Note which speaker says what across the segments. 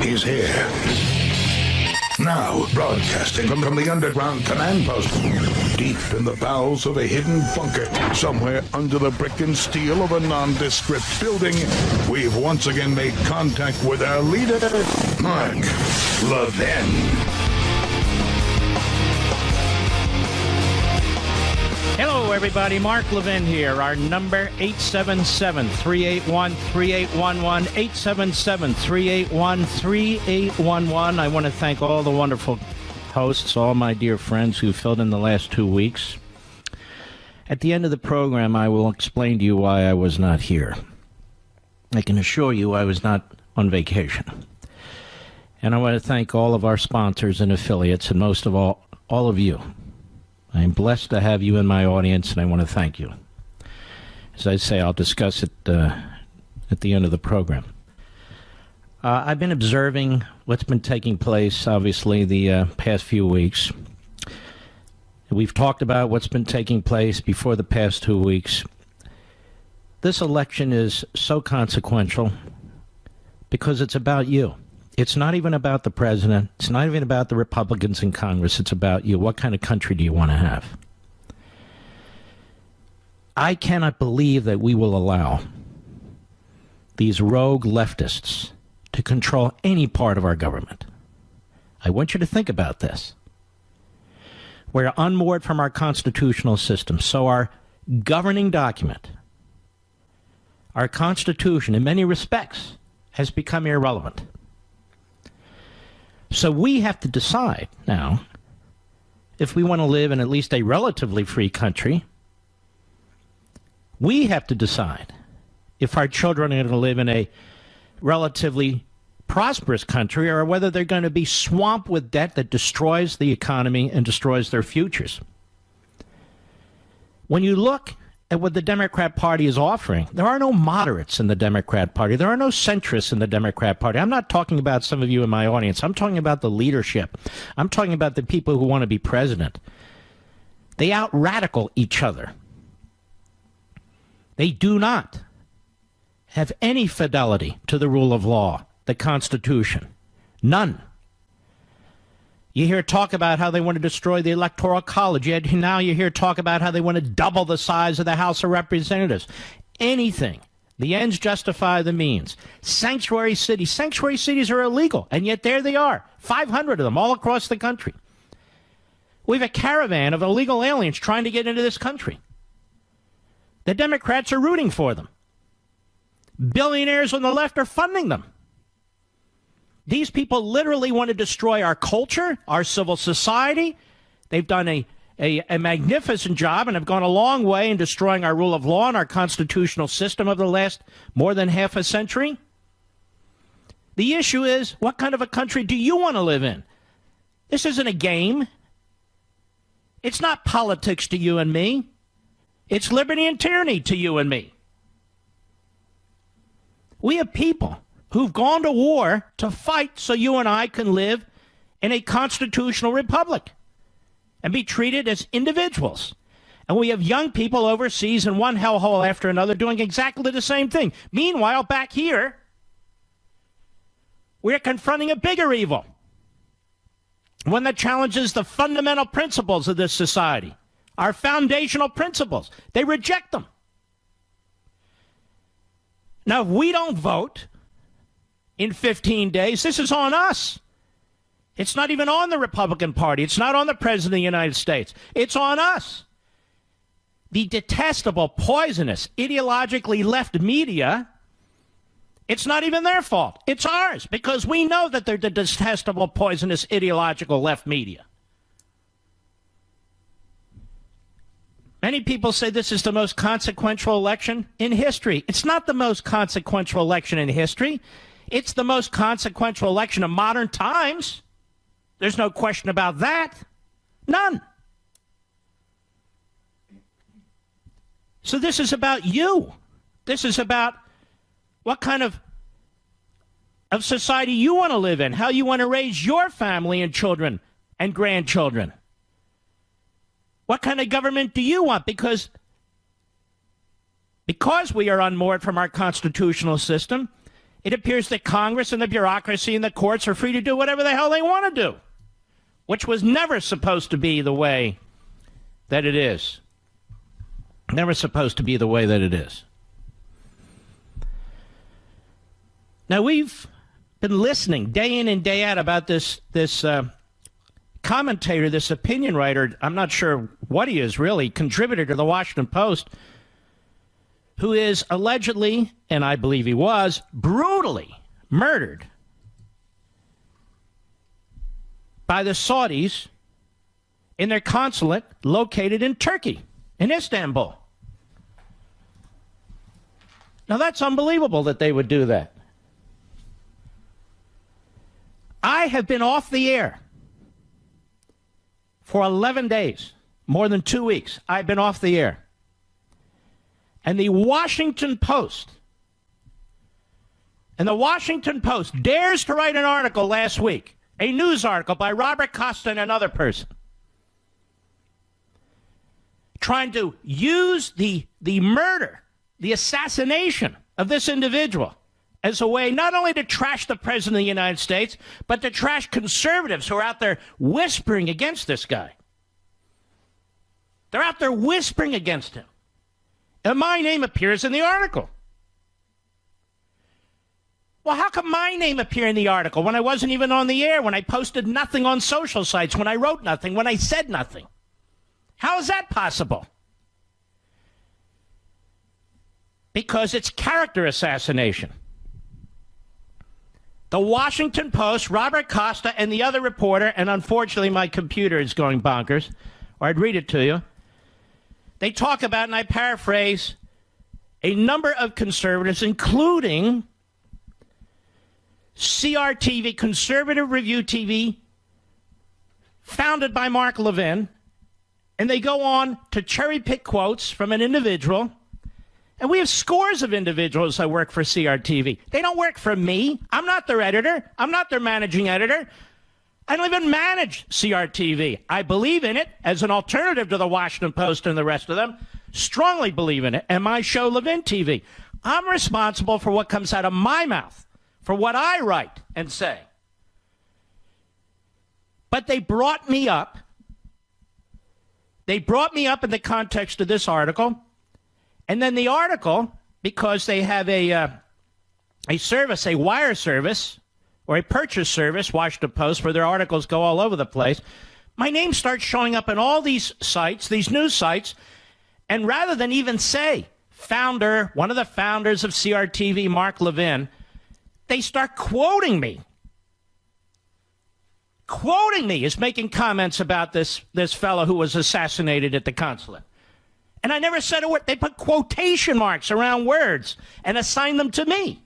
Speaker 1: He's here. Now, broadcasting from the underground command post, deep in the bowels of a hidden bunker, somewhere under the brick and steel of a nondescript building, we've once again made contact with our leader, Mark Levin.
Speaker 2: Hello, everybody. Mark Levin here. Our number, 877-381-3811, 877-381-3811. I want to thank all the wonderful hosts, all my dear friends who filled in the last 2 weeks. At the end of the program, I will explain to you why I was not here. I can assure you I was not on vacation. And I want to thank all of our sponsors and affiliates, and most of all of you. I'm blessed to have you in my audience, and I want to thank you. As I say, I'll discuss it at the end of the program. I've been observing what's been taking place, obviously, the past few weeks. We've talked about what's been taking place before the past 2 weeks. This election is so consequential because it's about you. It's not even about the president. It's not even about the Republicans in Congress. It's about you. What kind of country do you want to have? I cannot believe that we will allow these rogue leftists to control any part of our government. I want you to think about this. We're unmoored from our constitutional system, so our governing document, our Constitution, in many respects, has become irrelevant. So we have to decide now if we want to live in at least a relatively free country. We have to decide if our children are going to live in a relatively prosperous country or whether they're going to be swamped with debt that destroys the economy and destroys their futures. When you look at what the Democrat Party is offering, there are no moderates in the Democrat Party. There are no centrists in the Democrat Party. I'm not talking about some of you in my audience. I'm talking about the leadership. I'm talking about the people who want to be president. They out-radical each other. They do not have any fidelity to the rule of law, the Constitution. None. You hear talk about how they want to destroy the Electoral College. Yet now you hear talk about how they want to double the size of the House of Representatives. Anything. The ends justify the means. Sanctuary cities. Sanctuary cities are illegal, and yet there they are. 500 of them all across the country. We have a caravan of illegal aliens trying to get into this country. The Democrats are rooting for them. Billionaires on the left are funding them. These people literally want to destroy our culture, our civil society. They've done a magnificent job and have gone a long way in destroying our rule of law and our constitutional system over the last more than half a century. The issue is, what kind of a country do you want to live in? This isn't a game. It's not politics to you and me. It's liberty and tyranny to you and me. We have people who've gone to war to fight so you and I can live in a constitutional republic and be treated as individuals. And we have young people overseas in one hellhole after another doing exactly the same thing. Meanwhile, back here, we're confronting a bigger evil, one that challenges the fundamental principles of this society, our foundational principles. They reject them. Now, if we don't vote in 15 days, this is on us. It's not even on the Republican Party. It's not on the President of the United States. It's on us. The detestable, poisonous, ideologically left media, it's not even their fault. It's ours, because we know that they're the detestable, poisonous, ideological left media. Many people say this is the most consequential election in history. It's not the most consequential election in history. It's the most consequential election of modern times. There's no question about that. None. So this is about you. This is about what kind of society you want to live in, how you want to raise your family and children and grandchildren. What kind of government do you want? Because we are unmoored from our constitutional system, It appears that Congress and the bureaucracy and the courts are free to do whatever the hell they want to do, which was never supposed to be the way that it is. Never supposed to be the way that it is. Now, we've been listening day in and day out about this commentator, this opinion writer, I'm not sure what he is really, contributor to the Washington Post, who is allegedly, and I believe he was, brutally murdered by the Saudis in their consulate located in Turkey, in Istanbul. Now, that's unbelievable that they would do that. I have been off the air for 11 days, more than 2 weeks. I've been off the air. And the Washington Post dares to write an article last week, a news article by Robert Costa and another person, trying to use the murder, the assassination of this individual as a way not only to trash the President of the United States, but to trash conservatives who are out there whispering against this guy. They're out there whispering against him. And my name appears in the article. Well, how come my name appear in the article when I wasn't even on the air, when I posted nothing on social sites, when I wrote nothing, when I said nothing? How is that possible? Because it's character assassination. The Washington Post, Robert Costa, and the other reporter, and unfortunately my computer is going bonkers, or I'd read it to you. They talk about, and I paraphrase, a number of conservatives, including CRTV, Conservative Review TV, founded by Mark Levin, and they go on to cherry-pick quotes from an individual. And we have scores of individuals that work for CRTV. They don't work for me. I'm not their editor. I'm not their managing editor. I don't even manage CRTV. I believe in it as an alternative to the Washington Post and the rest of them. Strongly believe in it. And my show, Levin TV. I'm responsible for what comes out of my mouth, for what I write and say. But they brought me up. They brought me up in the context of this article. And then the article, because they have a service, a wire service, or a purchase service, Washington Post, where their articles go all over the place, my name starts showing up in all these sites, these news sites, and rather than even say founder, one of the founders of CRTV, Mark Levin, they start quoting me. Quoting me as making comments about this fellow who was assassinated at the consulate. And I never said a word. They put quotation marks around words and assigned them to me.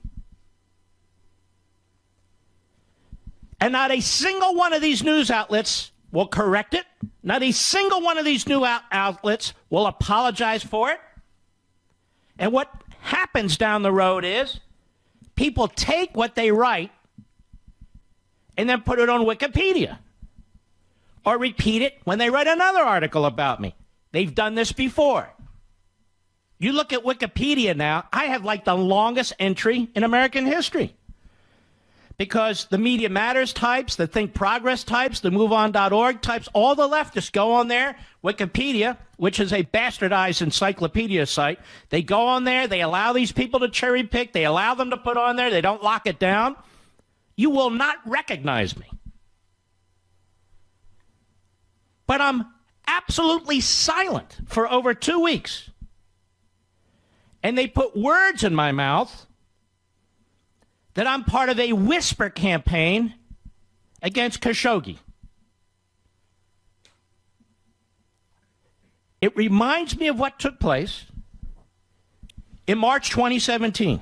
Speaker 2: And not a single one of these news outlets will correct it. Not a single one of these new outlets will apologize for it. And what happens down the road is people take what they write and then put it on Wikipedia or repeat it when they write another article about me. They've done this before. You look at Wikipedia now, I have like the longest entry in American history. Because the Media Matters types, the Think Progress types, the MoveOn.org types, all the leftists go on there. Wikipedia, which is a bastardized encyclopedia site, they go on there, they allow these people to cherry pick, they allow them to put on there, they don't lock it down. You will not recognize me. But I'm absolutely silent for over 2 weeks. And they put words in my mouth that I'm part of a whisper campaign against Khashoggi. It reminds me of what took place in March 2017,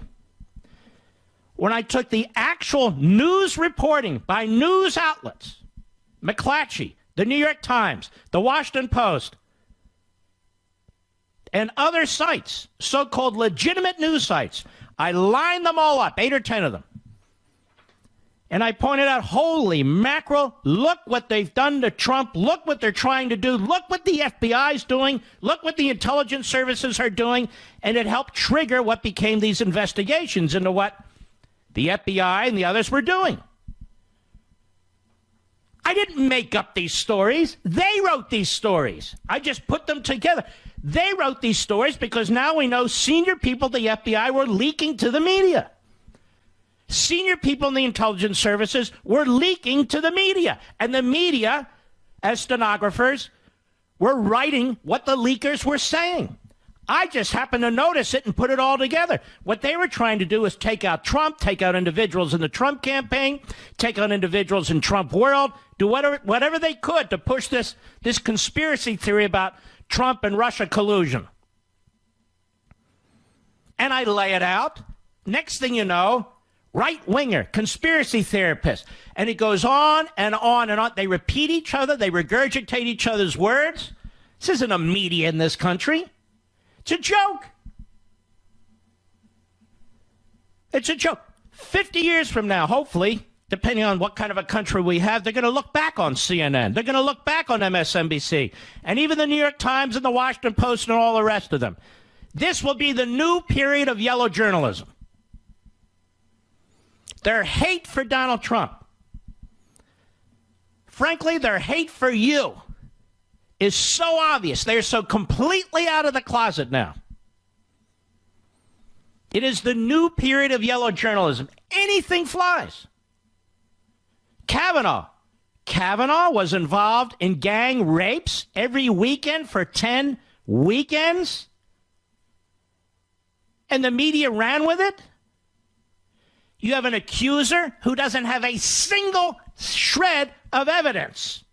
Speaker 2: when I took the actual news reporting by news outlets, McClatchy, the New York Times, the Washington Post, and other sites, so-called legitimate news sites. I lined them all up, 8 or 10 of them. And I pointed out, holy mackerel, look what they've done to Trump. Look what they're trying to do. Look what the FBI's doing. Look what the intelligence services are doing. And it helped trigger what became these investigations into what the FBI and the others were doing. I didn't make up these stories. They wrote these stories. I just put them together. They wrote these stories because now we know senior people at the FBI were leaking to the media. Senior people in the intelligence services were leaking to the media. And the media, as stenographers, were writing what the leakers were saying. I just happened to notice it and put it all together. What they were trying to do is take out Trump, take out individuals in the Trump campaign, take out individuals in Trump world, do whatever they could to push this conspiracy theory about Trump and Russia collusion. And I lay it out. Next thing you know, right-winger, conspiracy therapist. And it goes on and on and on. They repeat each other. They regurgitate each other's words. This isn't a media in this country. It's a joke. It's a joke. 50 years from now, hopefully, depending on what kind of a country we have, they're going to look back on CNN. They're going to look back on MSNBC. And even the New York Times and the Washington Post and all the rest of them. This will be the new period of yellow journalism. Their hate for Donald Trump, frankly, their hate for you is so obvious. They're so completely out of the closet now. It is the new period of yellow journalism. Anything flies. Kavanaugh was involved in gang rapes every weekend for 10 weekends. And the media ran with it. You have an accuser who doesn't have a single shred of evidence.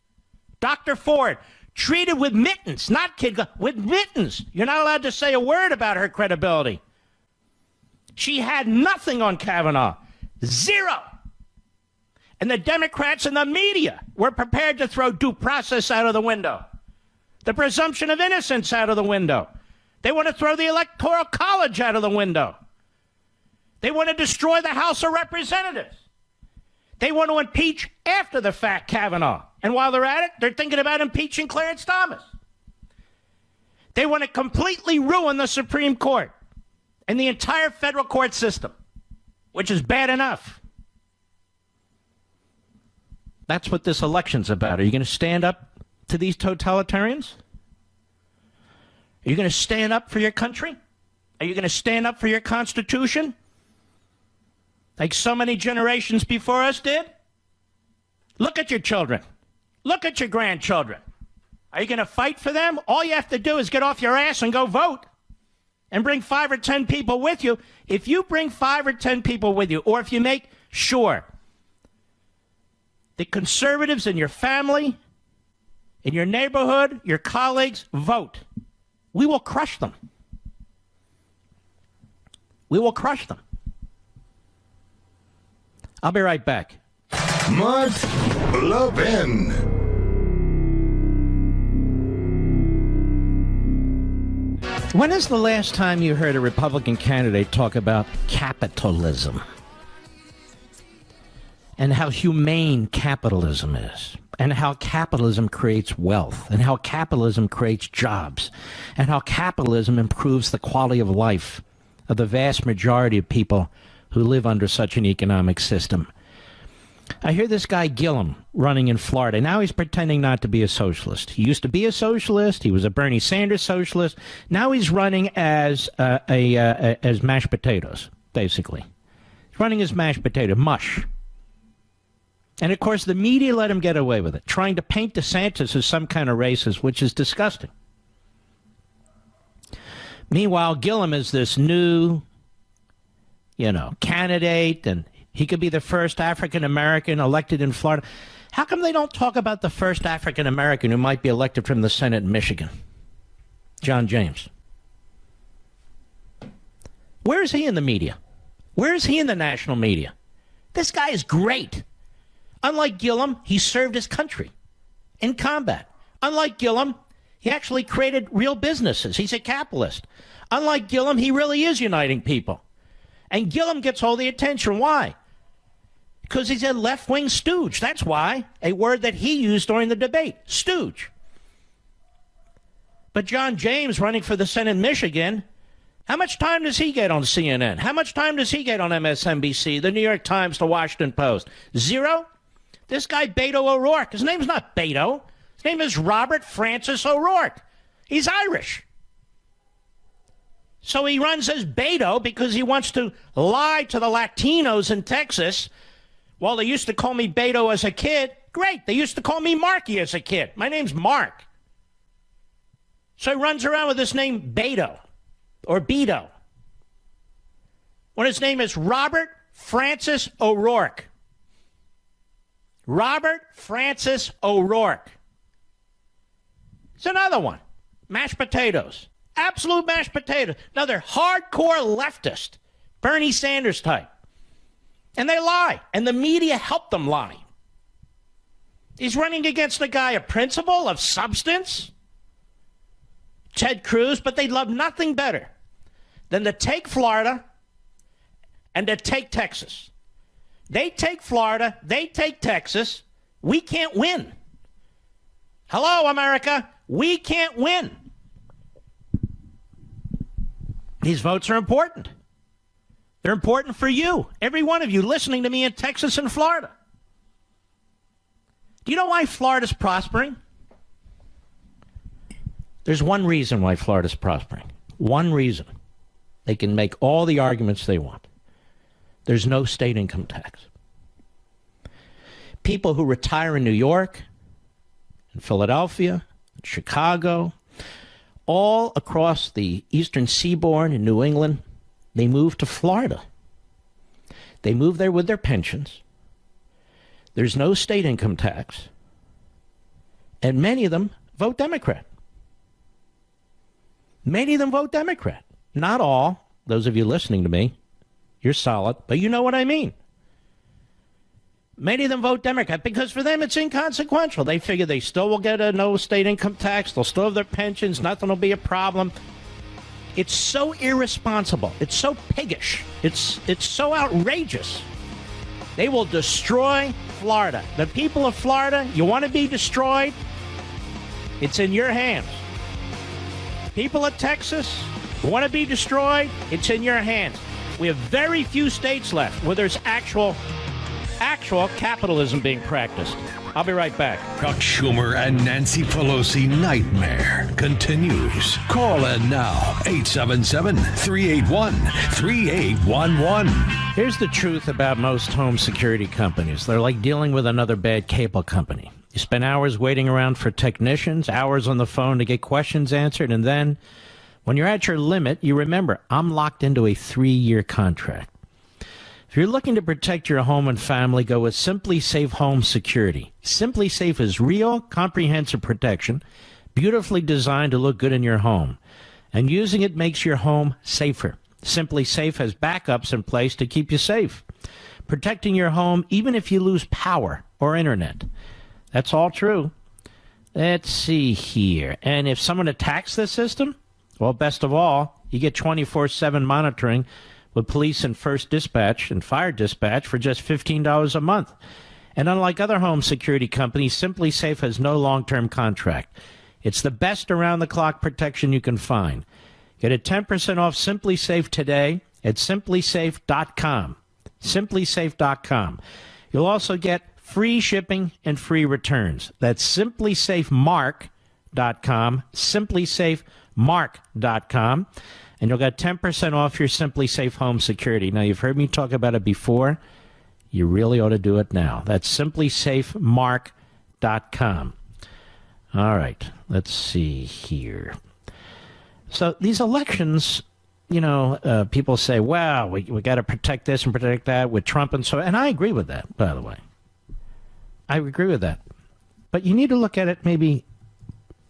Speaker 2: Dr. Ford, treated with mittens, not kid gloves, with mittens. You're not allowed to say a word about her credibility. She had nothing on Kavanaugh. Zero. And the Democrats and the media were prepared to throw due process out of the window. The presumption of innocence out of the window. They want to throw the Electoral College out of the window. They want to destroy the House of Representatives. They want to impeach after the fact Kavanaugh. And while they're at it, they're thinking about impeaching Clarence Thomas. They want to completely ruin the Supreme Court and the entire federal court system, which is bad enough. That's what this election's about. Are you going to stand up to these totalitarians? Are you going to stand up for your country? Are you going to stand up for your Constitution? Like so many generations before us did? Look at your children. Look at your grandchildren. Are you going to fight for them? All you have to do is get off your ass and go vote. And bring 5 or 10 people with you. If you bring 5 or 10 people with you, or if you make sure the conservatives in your family, in your neighborhood, your colleagues vote, we will crush them. We will crush them. I'll be right back.
Speaker 1: Mark Levin.
Speaker 2: When is the last time you heard a Republican candidate talk about capitalism and how humane capitalism is, and how capitalism creates wealth, and how capitalism creates jobs, and how capitalism improves the quality of life of the vast majority of people who live under such an economic system? I hear this guy Gillum running in Florida. Now he's pretending not to be a socialist. He used to be a socialist. He was a Bernie Sanders socialist. Now he's running as mashed potatoes, basically. He's running as mashed potato mush. And, of course, the media let him get away with it, trying to paint DeSantis as some kind of racist, which is disgusting. Meanwhile, Gillum is this new, candidate, and he could be the first African-American elected in Florida. How come they don't talk about the first African-American who might be elected from the Senate in Michigan? John James. Where is he in the media? Where is he in the national media? This guy is great. Unlike Gillum, he served his country in combat. Unlike Gillum, he actually created real businesses. He's a capitalist. Unlike Gillum, he really is uniting people. And Gillum gets all the attention. Why? Because he's a left-wing stooge. That's why. A word that he used during the debate. Stooge. But John James, running for the Senate in Michigan, How much time does he get on CNN? How much time does he get on MSNBC, the New York Times, the Washington Post? Zero? This guy, Beto O'Rourke, his name's not Beto. His name is Robert Francis O'Rourke. He's Irish. So he runs as Beto because he wants to lie to the Latinos in Texas. Well, they used to call me Beto as a kid. Great. They used to call me Marky as a kid. My name's Mark. So he runs around with this name Beto or Beto when his name is Robert Francis O'Rourke. Robert Francis O'Rourke. It's another one. Mashed potatoes. Absolute mashed potatoes. Another hardcore leftist, Bernie Sanders type. And they lie. And the media helped them lie. He's running against a guy, a principal of substance, Ted Cruz, but they'd love nothing better than to take Florida and to take Texas. They take Florida, they take Texas. We can't win. Hello, America. We can't win. These votes are important. They're important for you, every one of you listening to me in Texas and Florida. Do you know why Florida's prospering? There's one reason why Florida's prospering. One reason. They can make all the arguments they want. There's no state income tax. People who retire in New York, in Philadelphia, in Chicago, all across the eastern seaboard in New England, they move to Florida. They move there with their pensions. There's no state income tax. And many of them vote Democrat. Many of them vote Democrat. Not all. Those of you listening to me, you're solid, but you know what I mean. Many of them vote Democrat because for them it's inconsequential. They figure they still will get a no state income tax. They'll still have their pensions. Nothing will be a problem. It's so irresponsible. It's so piggish. It's so outrageous. They will destroy Florida. The people of Florida, you want to be destroyed? It's in your hands. People of Texas, you want to be destroyed? It's in your hands. We have very few states left where there's actual capitalism being practiced. I'll be right back.
Speaker 3: Chuck Schumer and Nancy Pelosi nightmare continues. Call in now, 877-381-3811.
Speaker 2: Here's the truth about most home security companies. They're like dealing with another bad cable company. You spend hours waiting around for technicians, hours on the phone to get questions answered, and then when you're at your limit, you remember, I'm locked into a 3-year contract. If you're looking to protect your home and family, go with Simply Safe Home Security. Simply Safe is real, comprehensive protection, beautifully designed to look good in your home. And using it makes your home safer. Simply Safe has backups in place to keep you safe, protecting your home even if you lose power or internet. That's all true. Let's see here. And if someone attacks the system, well, best of all, you get 24/7 monitoring with police and first dispatch and fire dispatch for just $15 a month. And unlike other home security companies, Simply Safe has no long-term contract. It's the best around-the-clock protection you can find. Get a 10% off Simply Safe today at simplysafe.com. Simplysafe.com. You'll also get free shipping and free returns. That's simplysafemark.com, simplysafemark.com. And you'll get 10% off your Simply Safe Home Security. Now, you've heard me talk about it before. You really ought to do it now. That's simplysafemark.com. All right, let's see here. So these elections, people say, well, we got to protect this and protect that with Trump and so, and I agree with that, by the way. I agree with that. But you need to look at it maybe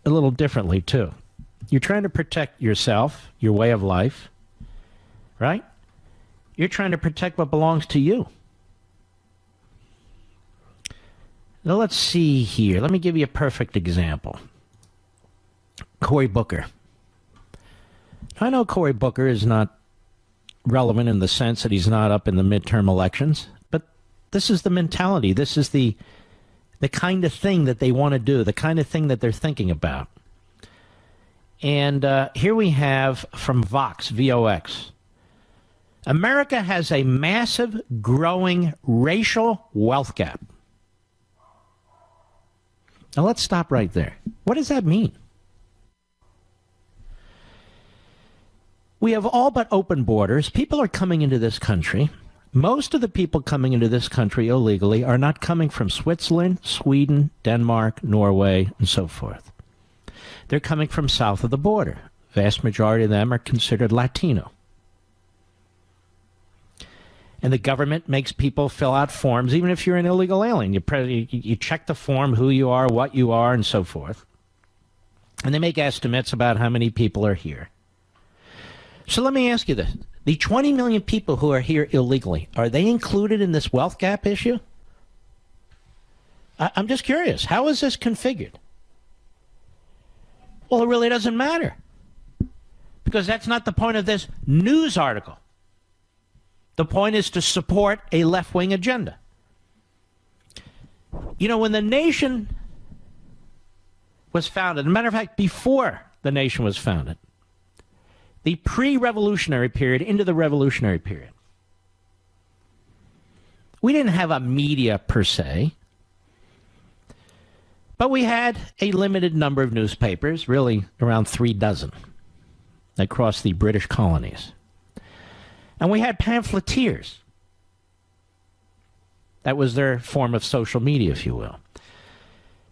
Speaker 2: a little differently, too. You're trying to protect yourself, your way of life, right? You're trying to protect what belongs to you. Now, let's see here. Let me give you a perfect example. Cory Booker. I know Cory Booker is not relevant in the sense that he's not up in the midterm elections, but this is the mentality. This is the kind of thing that they want to do, the kind of thing that they're thinking about. And here we have from Vox, VOX. America has a massive growing racial wealth gap. Now let's stop right there. What does that mean? We have all but open borders. People are coming into this country. Most of the people coming into this country illegally are not coming from Switzerland, Sweden, Denmark, Norway, and so forth. They're coming from south of the border. Vast majority of them are considered Latino. And the government makes people fill out forms, even if you're an illegal alien. You check the form, who you are, what you are, and so forth. And they make estimates about how many people are here. So let me ask you this. The 20 million people who are here illegally, are they included in this wealth gap issue? I'm just curious. How is this configured? Well, it really doesn't matter. Because that's not the point of this news article. The point is to support a left-wing agenda. You know, when the nation was founded, as a matter of fact, before the nation was founded, the pre-revolutionary period into the revolutionary period, we didn't have a media per se, but we had a limited number of newspapers, really around 36, across the British colonies. And we had pamphleteers. That was their form of social media, if you will.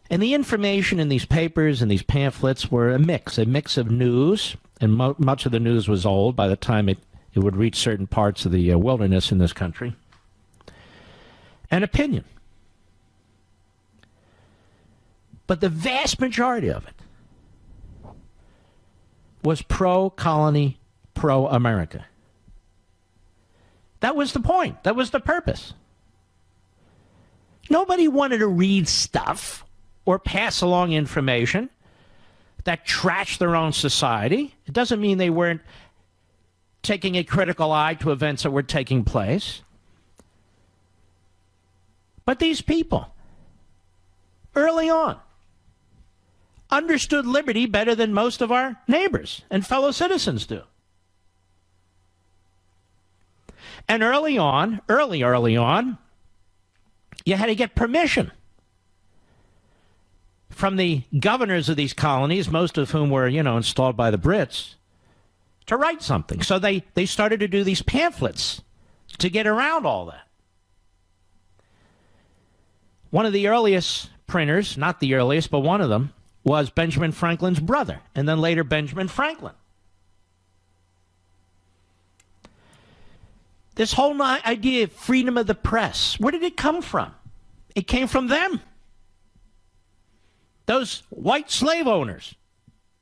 Speaker 2: And the information in these papers and these pamphlets were a mix of news, and much of the news was old by the time it would reach certain parts of the wilderness in this country, and opinion. But the vast majority of it was pro-colony, pro-America. That was the point. That was the purpose. Nobody wanted to read stuff or pass along information that trashed their own society. It doesn't mean they weren't taking a critical eye to events that were taking place. But these people, early on, understood liberty better than most of our neighbors and fellow citizens do. And early on, you had to get permission from the governors of these colonies, most of whom were, installed by the Brits, to write something. So they started to do these pamphlets to get around all that. One of the earliest printers, not the earliest, but one of them, was Benjamin Franklin's brother, and then later Benjamin Franklin. This whole idea of freedom of the press, where did it come from? It came from them. Those white slave owners.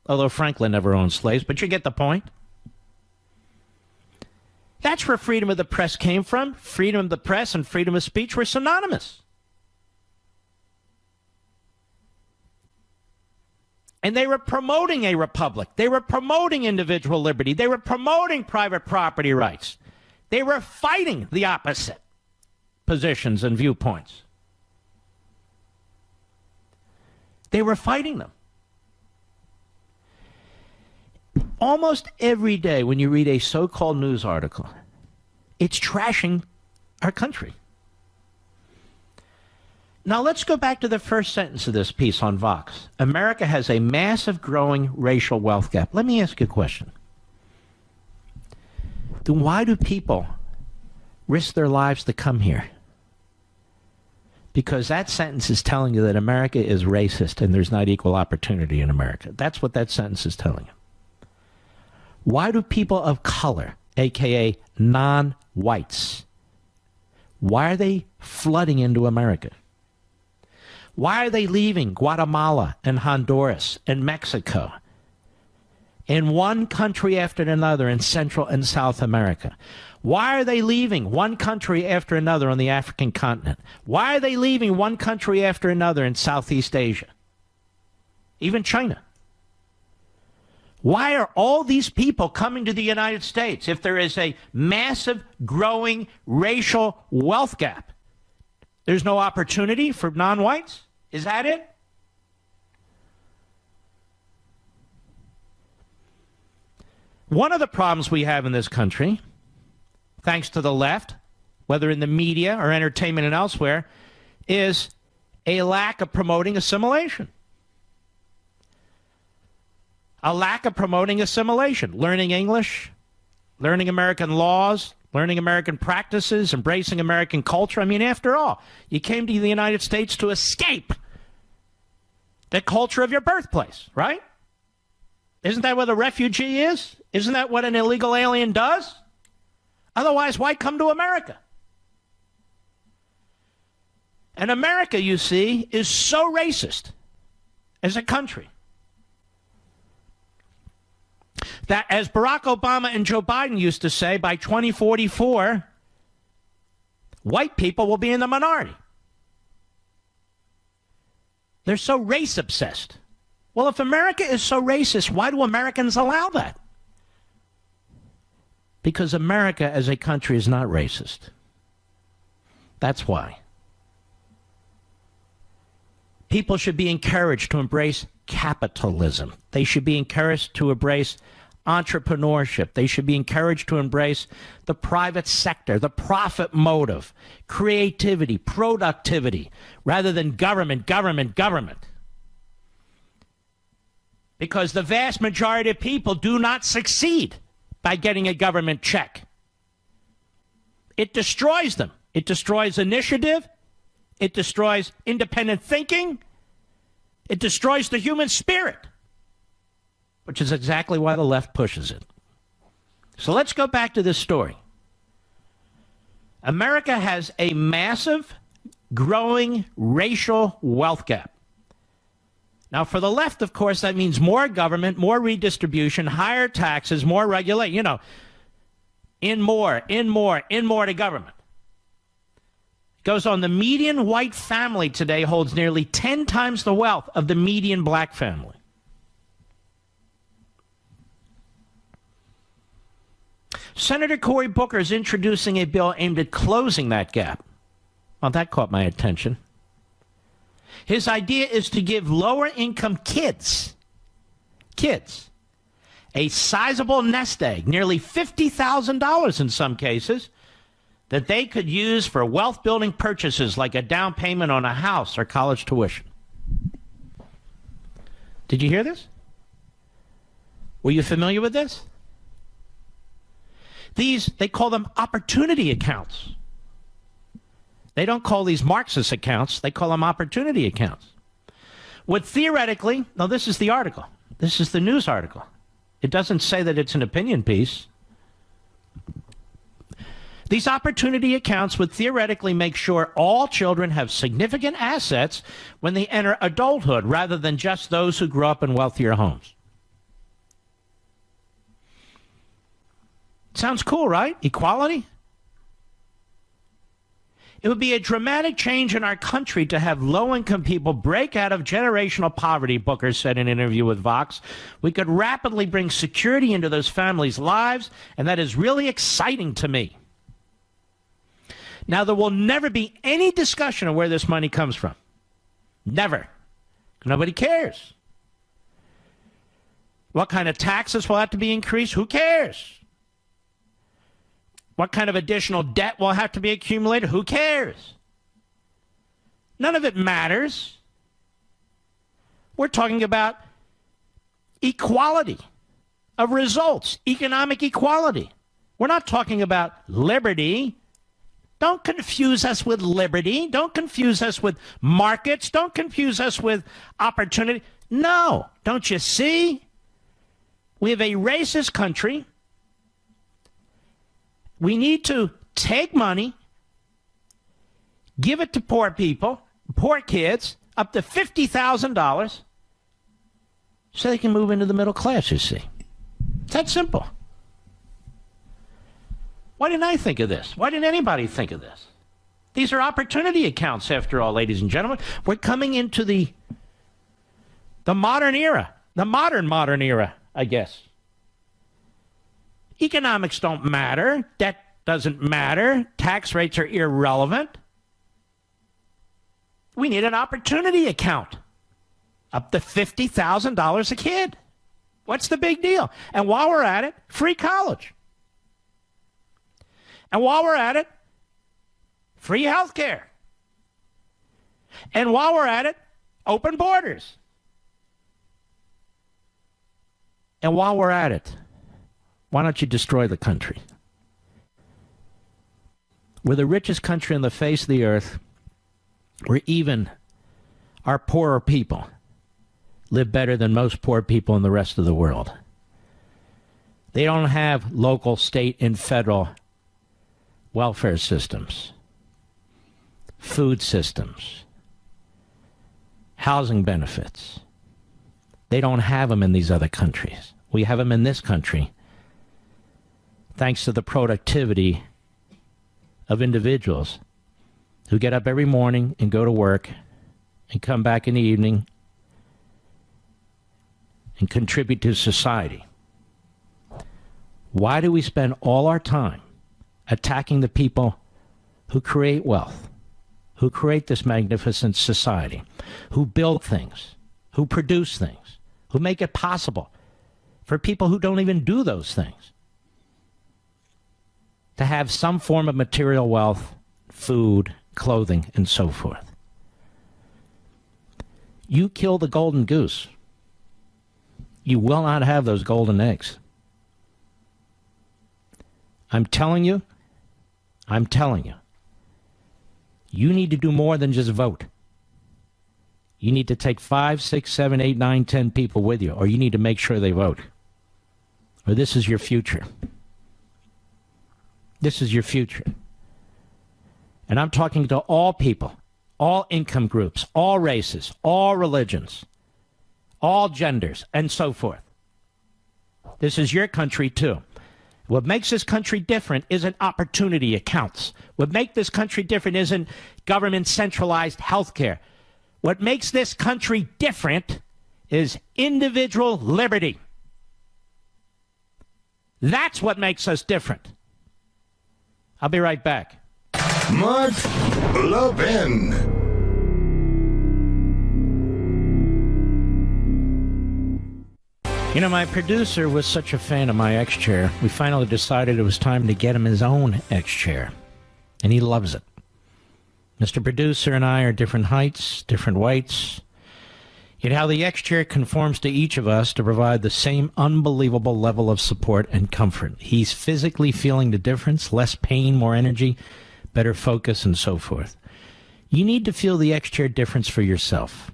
Speaker 2: Although Franklin never owned slaves, but you get the point. That's where freedom of the press came from. Freedom of the press and freedom of speech were synonymous. And they were promoting a republic. They were promoting individual liberty. They were promoting private property rights. They were fighting the opposite positions and viewpoints. They were fighting them. Almost every day when you read a so-called news article, it's trashing our country. Now let's go back to the first sentence of this piece on Vox. America has a massive growing racial wealth gap. Let me ask you a question. Then why do people risk their lives to come here? Because that sentence is telling you that America is racist and there's not equal opportunity in America. That's what that sentence is telling you. Why do people of color, a.k.a. non-whites, why are they flooding into America? Why are they leaving Guatemala and Honduras and Mexico and one country after another in Central and South America? Why are they leaving one country after another on the African continent? Why are they leaving one country after another in Southeast Asia? Even China. Why are all these people coming to the United States if there is a massive growing racial wealth gap? There's no opportunity for non-whites? Is that it? One of the problems we have in this country, thanks to the left, whether in the media or entertainment and elsewhere, is a lack of promoting assimilation. A lack of promoting assimilation. Learning English, learning American laws, learning American practices, embracing American culture. I mean, after all, you came to the United States to escape the culture of your birthplace, right? Isn't that what a refugee is? Isn't that what an illegal alien does? Otherwise, why come to America? And America, you see, is so racist as a country that, as Barack Obama and Joe Biden used to say, by 2044, white people will be in the minority. They're so race obsessed. Well, if America is so racist, why do Americans allow that? Because America as a country is not racist. That's why. People should be encouraged to embrace capitalism. They should be encouraged to embrace entrepreneurship. They should be encouraged to embrace the private sector, the profit motive, creativity, productivity, rather than government, government, government. Because the vast majority of people do not succeed by getting a government check. It destroys them. It destroys initiative. It destroys independent thinking. It destroys the human spirit, which is exactly why the left pushes it. So let's go back to this story. America has a massive, growing racial wealth gap. Now, for the left, of course, that means more government, more redistribution, higher taxes, more regulation. You know, in more to government. It goes on. The median white family today holds nearly 10 times the wealth of the median black family. Senator Cory Booker is introducing a bill aimed at closing that gap. Well, that caught my attention. His idea is to give lower-income kids, a sizable nest egg, nearly $50,000 in some cases, that they could use for wealth-building purchases like a down payment on a house or college tuition. Did you hear this? Were you familiar with this? These, they call them opportunity accounts. They don't call these Marxist accounts. They call them opportunity accounts. Would theoretically, no, this is the article. This is the news article. It doesn't say that it's an opinion piece. These opportunity accounts would theoretically make sure all children have significant assets when they enter adulthood, rather than just those who grew up in wealthier homes. Sounds cool, right? Equality? It would be a dramatic change in our country to have low-income people break out of generational poverty, Booker said in an interview with Vox. We could rapidly bring security into those families' lives, and that is really exciting to me. Now, there will never be any discussion of where this money comes from. Never. Nobody cares. What kind of taxes will have to be increased? Who cares? What kind of additional debt will have to be accumulated? Who cares? None of it matters. We're talking about equality of results, economic equality. We're not talking about liberty. Don't confuse us with liberty. Don't confuse us with markets. Don't confuse us with opportunity. No, don't you see? We have a racist country. We need to take money, give it to poor people, poor kids, up to $50,000, so they can move into the middle class, you see. It's that simple. Why didn't I think of this? Why didn't anybody think of this? These are opportunity accounts, after all, ladies and gentlemen. We're coming into the modern era, the modern era, I guess. Economics don't matter. Debt doesn't matter. Tax rates are irrelevant. We need an opportunity account. Up to $50,000 a kid. What's the big deal? And while we're at it, free college. And while we're at it, free health care. And while we're at it, open borders. And while we're at it, why don't you destroy the country? We're the richest country on the face of the earth, where even our poorer people live better than most poor people in the rest of the world. They don't have local, state, and federal welfare systems, food systems, housing benefits. They don't have them in these other countries. We have them in this country thanks to the productivity of individuals who get up every morning and go to work and come back in the evening and contribute to society. Why do we spend all our time attacking the people who create wealth, who create this magnificent society, who build things, who produce things, who make it possible for people who don't even do those things to have some form of material wealth, food, clothing, and so forth? You kill the golden goose, you will not have those golden eggs. I'm telling you, you need to do more than just vote. You need to take 5, 6, 7, 8, 9, 10 people with you, or you need to make sure they vote. Or this is your future. This is your future. And I'm talking to all people, all income groups, all races, all religions, all genders, and so forth. This is your country, too. What makes this country different isn't opportunity, it counts. What makes this country different isn't government centralized health care. What makes this country different is individual liberty. That's what makes us different. I'll be right back.
Speaker 1: Mark Levin.
Speaker 2: You know, my producer was such a fan of my X-Chair, we finally decided it was time to get him his own X-Chair. And he loves it. Mr. Producer and I are different heights, different weights. Yet how the X-Chair conforms to each of us to provide the same unbelievable level of support and comfort. He's physically feeling the difference, less pain, more energy, better focus, and so forth. You need to feel the X-Chair difference for yourself.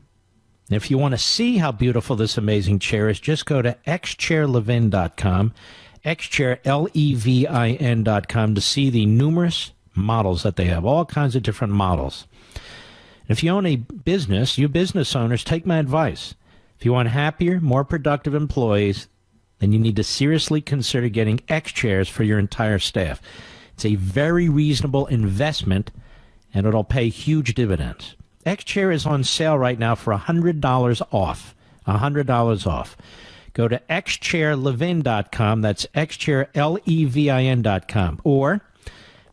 Speaker 2: If you want to see how beautiful this amazing chair is, just go to xchairlevin.com, xchairlevin.com, to see the numerous models that they have, all kinds of different models. If you own a business, you business owners, take my advice. If you want happier, more productive employees, then you need to seriously consider getting X chairs for your entire staff. It's a very reasonable investment, and it'll pay huge dividends. X-Chair is on sale right now for $100 off. $100 off. Go to xchairlevin.com. That's xchairlevin.com. Or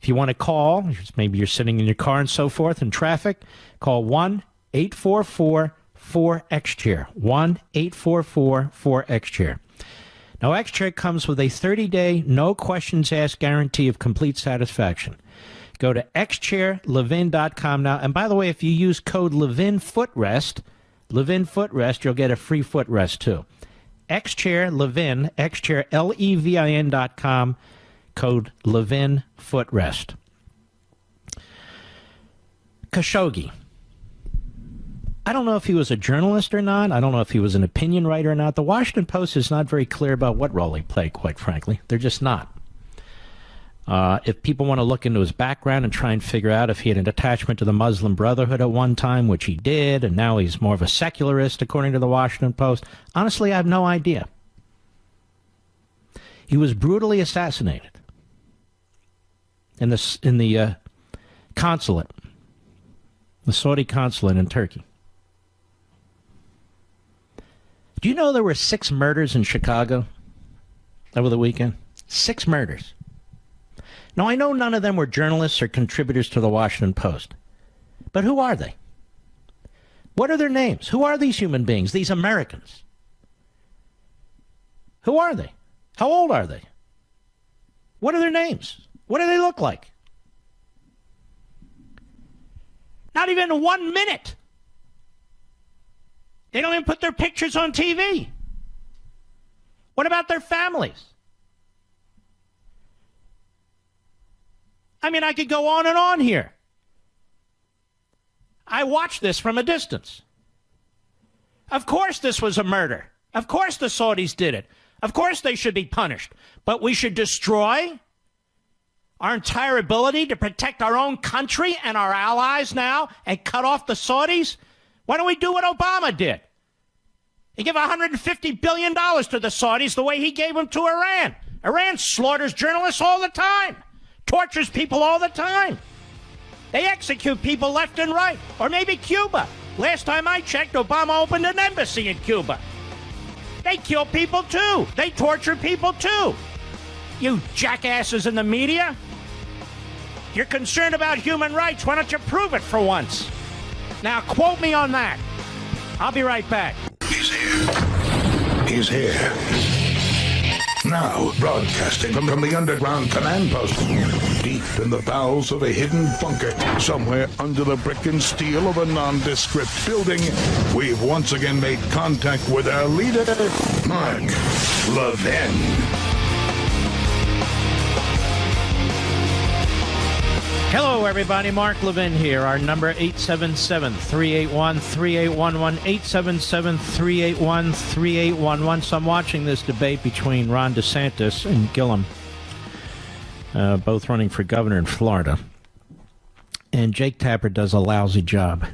Speaker 2: if you want to call, maybe you're sitting in your car and so forth in traffic, call 1-844-4XChair. 1-844-4XChair. Now, X-Chair comes with a 30-day, no questions asked guarantee of complete satisfaction. Go to xchairlevin.com now. And by the way, if you use code Levin Footrest, you'll get a free footrest too. xchairlevin, xchairlevin.com, code Levin Footrest. Khashoggi. I don't know if he was a journalist or not. I don't know if he was an opinion writer or not. The Washington Post is not very clear about what role he played, quite frankly. They're just not. If people want to look into his background and try and figure out if he had an attachment to the Muslim Brotherhood at one time, which he did, and now he's more of a secularist, according to the Washington Post, honestly, I have no idea. He was brutally assassinated in the consulate, the Saudi consulate in Turkey. Do you know there were 6 murders in Chicago over the weekend? 6 murders. Now, I know none of them were journalists or contributors to the Washington Post. But who are they? What are their names? Who are these human beings, these Americans? Who are they? How old are they? What are their names? What do they look like? Not even 1 minute. They don't even put their pictures on TV. What about their families? I mean, I could go on and on here. I watched this from a distance. Of course this was a murder. Of course the Saudis did it. Of course they should be punished. But we should destroy our entire ability to protect our own country and our allies now and cut off the Saudis? Why don't we do what Obama did? He gave $150 billion to the Saudis the way he gave them to Iran. Iran slaughters journalists all the time, tortures people all the time. They execute people left and right. Or maybe Cuba. Last time I checked, Obama opened an embassy in Cuba. They kill people too. They torture people too. You jackasses in the media. You're concerned about human rights. Why don't you prove it for once? Now, quote me on that. I'll be right back.
Speaker 1: He's here. He's here. Now, broadcasting from the underground command post, deep in the bowels of a hidden bunker, somewhere under the brick and steel of a nondescript building, we've once again made contact with our leader, Mark Levin.
Speaker 2: Hello, everybody. Mark Levin here. Our number, 877-381-3811, 877-381-3811. So I'm watching this debate between Ron DeSantis and Gillum, both running for governor in Florida. And Jake Tapper does a lousy job.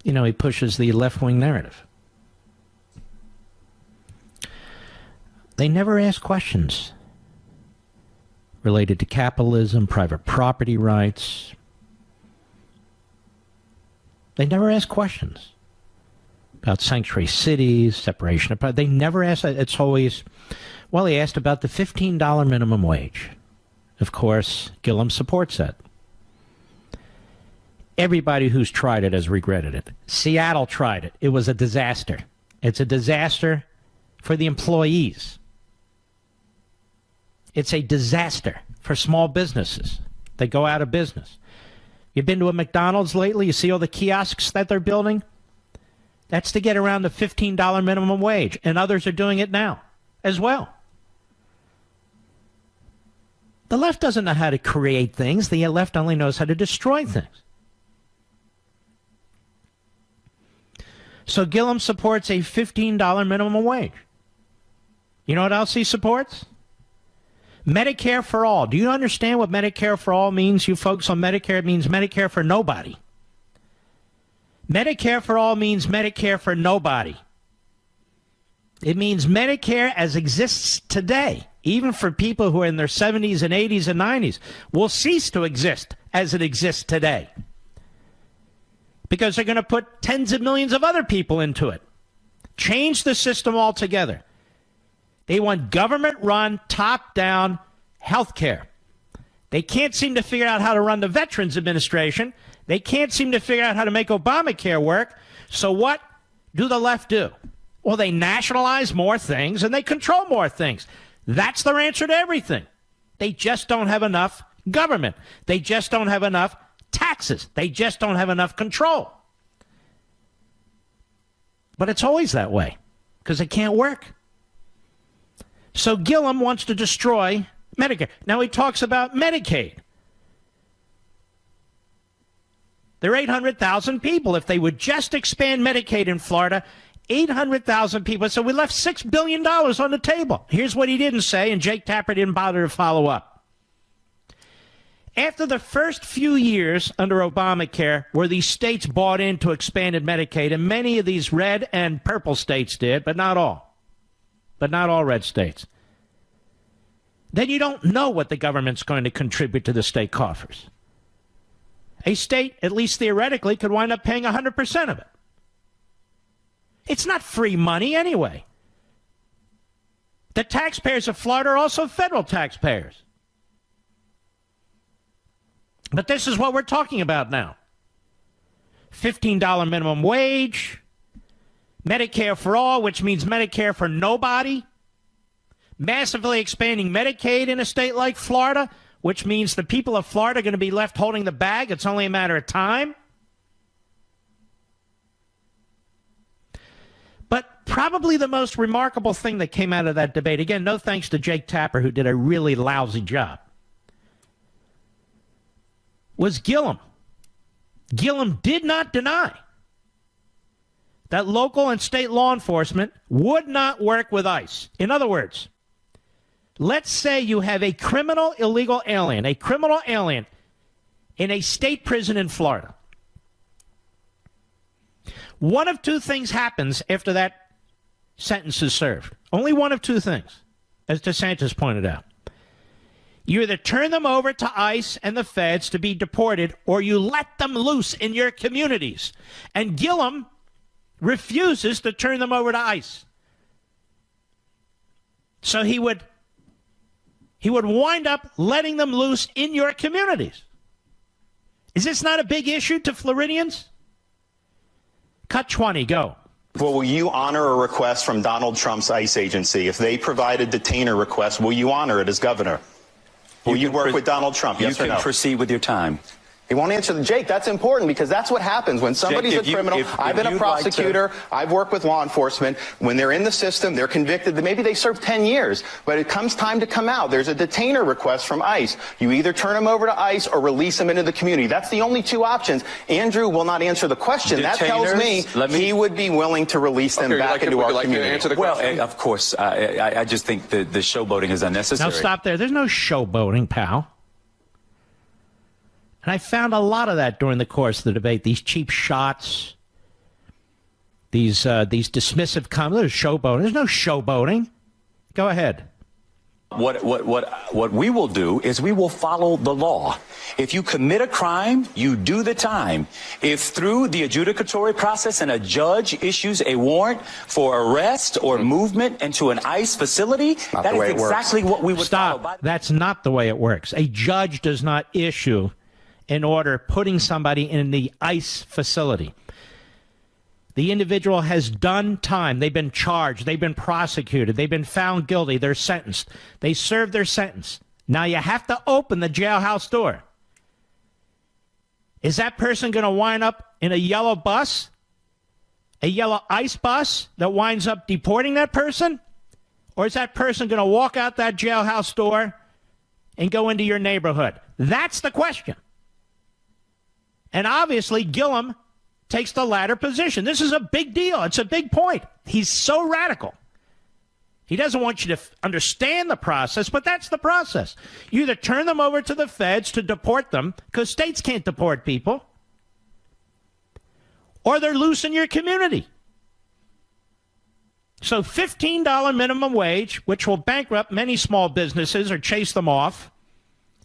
Speaker 2: You know, he pushes the left-wing narrative. They never ask questions related to capitalism, private property rights. They never ask questions about sanctuary cities, separation of power. They never ask that. It's always, well, he asked about the $15 minimum wage. Of course, Gillum supports that. Everybody who's tried it has regretted it. Seattle tried it. It was a disaster. It's a disaster for the employees. It's a disaster for small businesses. They go out of business. You've been to a McDonald's lately? You see all the kiosks that they're building? That's to get around the $15 minimum wage, and others are doing it now as well. The left doesn't know how to create things. The left only knows how to destroy things. So Gillum supports a $15 minimum wage. You know what else he supports? Medicare for all. Do you understand what Medicare for all means? You folks on Medicare, it means Medicare for nobody. Medicare for all means Medicare for nobody. It means Medicare as exists today, even for people who are in their 70s and 80s and 90s, will cease to exist as it exists today. Because they're going to put tens of millions of other people into it. Change the system altogether. They want government-run, top-down health care. They can't seem to figure out how to run the Veterans Administration. They can't seem to figure out how to make Obamacare work. So what do the left do? Well, they nationalize more things and they control more things. That's their answer to everything. They just don't have enough government. They just don't have enough taxes. They just don't have enough control. But it's always that way because it can't work. So Gillum wants to destroy Medicare. Now he talks about Medicaid. There are 800,000 people. If they would just expand Medicaid in Florida, 800,000 people. So we left $6 billion on the table. Here's what he didn't say, and Jake Tapper didn't bother to follow up. After the first few years under Obamacare, where these states bought into expanded Medicaid, and many of these red and purple states did, but not all red states, then you don't know what the government's going to contribute to the state coffers. A state, at least theoretically, could wind up paying 100% of it. It's not free money anyway. The taxpayers of Florida are also federal taxpayers. But this is what we're talking about now. $15 minimum wage, Medicare for all, which means Medicare for nobody. Massively expanding Medicaid in a state like Florida, which means the people of Florida are going to be left holding the bag. It's only a matter of time. But probably the most remarkable thing that came out of that debate, again, no thanks to Jake Tapper, who did a really lousy job, was Gillum. Gillum did not deny that local and state law enforcement would not work with ICE. In other words, let's say you have a criminal illegal alien, in a state prison in Florida. One of two things happens after that sentence is served. Only one of two things, as DeSantis pointed out. You either turn them over to ICE and the feds to be deported, or you let them loose in your communities. And Gillum refuses to turn them over to ICE. So he would wind up letting them loose in your communities. Is this not a big issue to Floridians? Cut 20, go.
Speaker 4: Well, will you honor a request from Donald Trump's ICE agency? If they provide a detainer request, will you honor it as governor? Will you work with Donald Trump, yes or no?
Speaker 5: You can proceed with your time.
Speaker 4: He won't answer. Jake, that's important because that's what happens when somebody's a criminal. I've been a prosecutor. I've worked with law enforcement. When they're in the system, they're convicted. Maybe they serve 10 years, but it comes time to come out. There's a detainer request from ICE. You either turn them over to ICE or release them into the community. That's the only two options. Andrew will not answer the question. That tells me he would be willing to release them back into our community.
Speaker 5: Well, of course, I just think the showboating is unnecessary.
Speaker 2: Now stop there. There's no showboating, pal. And I found a lot of that during the course of the debate. These cheap shots, these dismissive comments. There's showboating. There's no showboating. Go ahead.
Speaker 5: What we will do is we will follow the law. If you commit a crime, you do the time. If through the adjudicatory process and a judge issues a warrant for arrest or movement into an ICE facility, that is exactly what we would follow.
Speaker 2: Stop. That's not the way it works. A judge does not issue an order putting somebody in the ICE facility. The individual has done time. They've been charged. They've been prosecuted. They've been found guilty. They're sentenced. They served their sentence. Now you have to open the jailhouse door. Is that person going to wind up in a yellow bus? A yellow ICE bus that winds up deporting that person? Or is that person going to walk out that jailhouse door and go into your neighborhood? That's the question. And obviously, Gillum takes the latter position. This is a big deal. It's a big point. He's so radical. He doesn't want you to understand the process, but that's the process. You either turn them over to the feds to deport them, because states can't deport people, or they're loose in your community. So $15 minimum wage, which will bankrupt many small businesses or chase them off,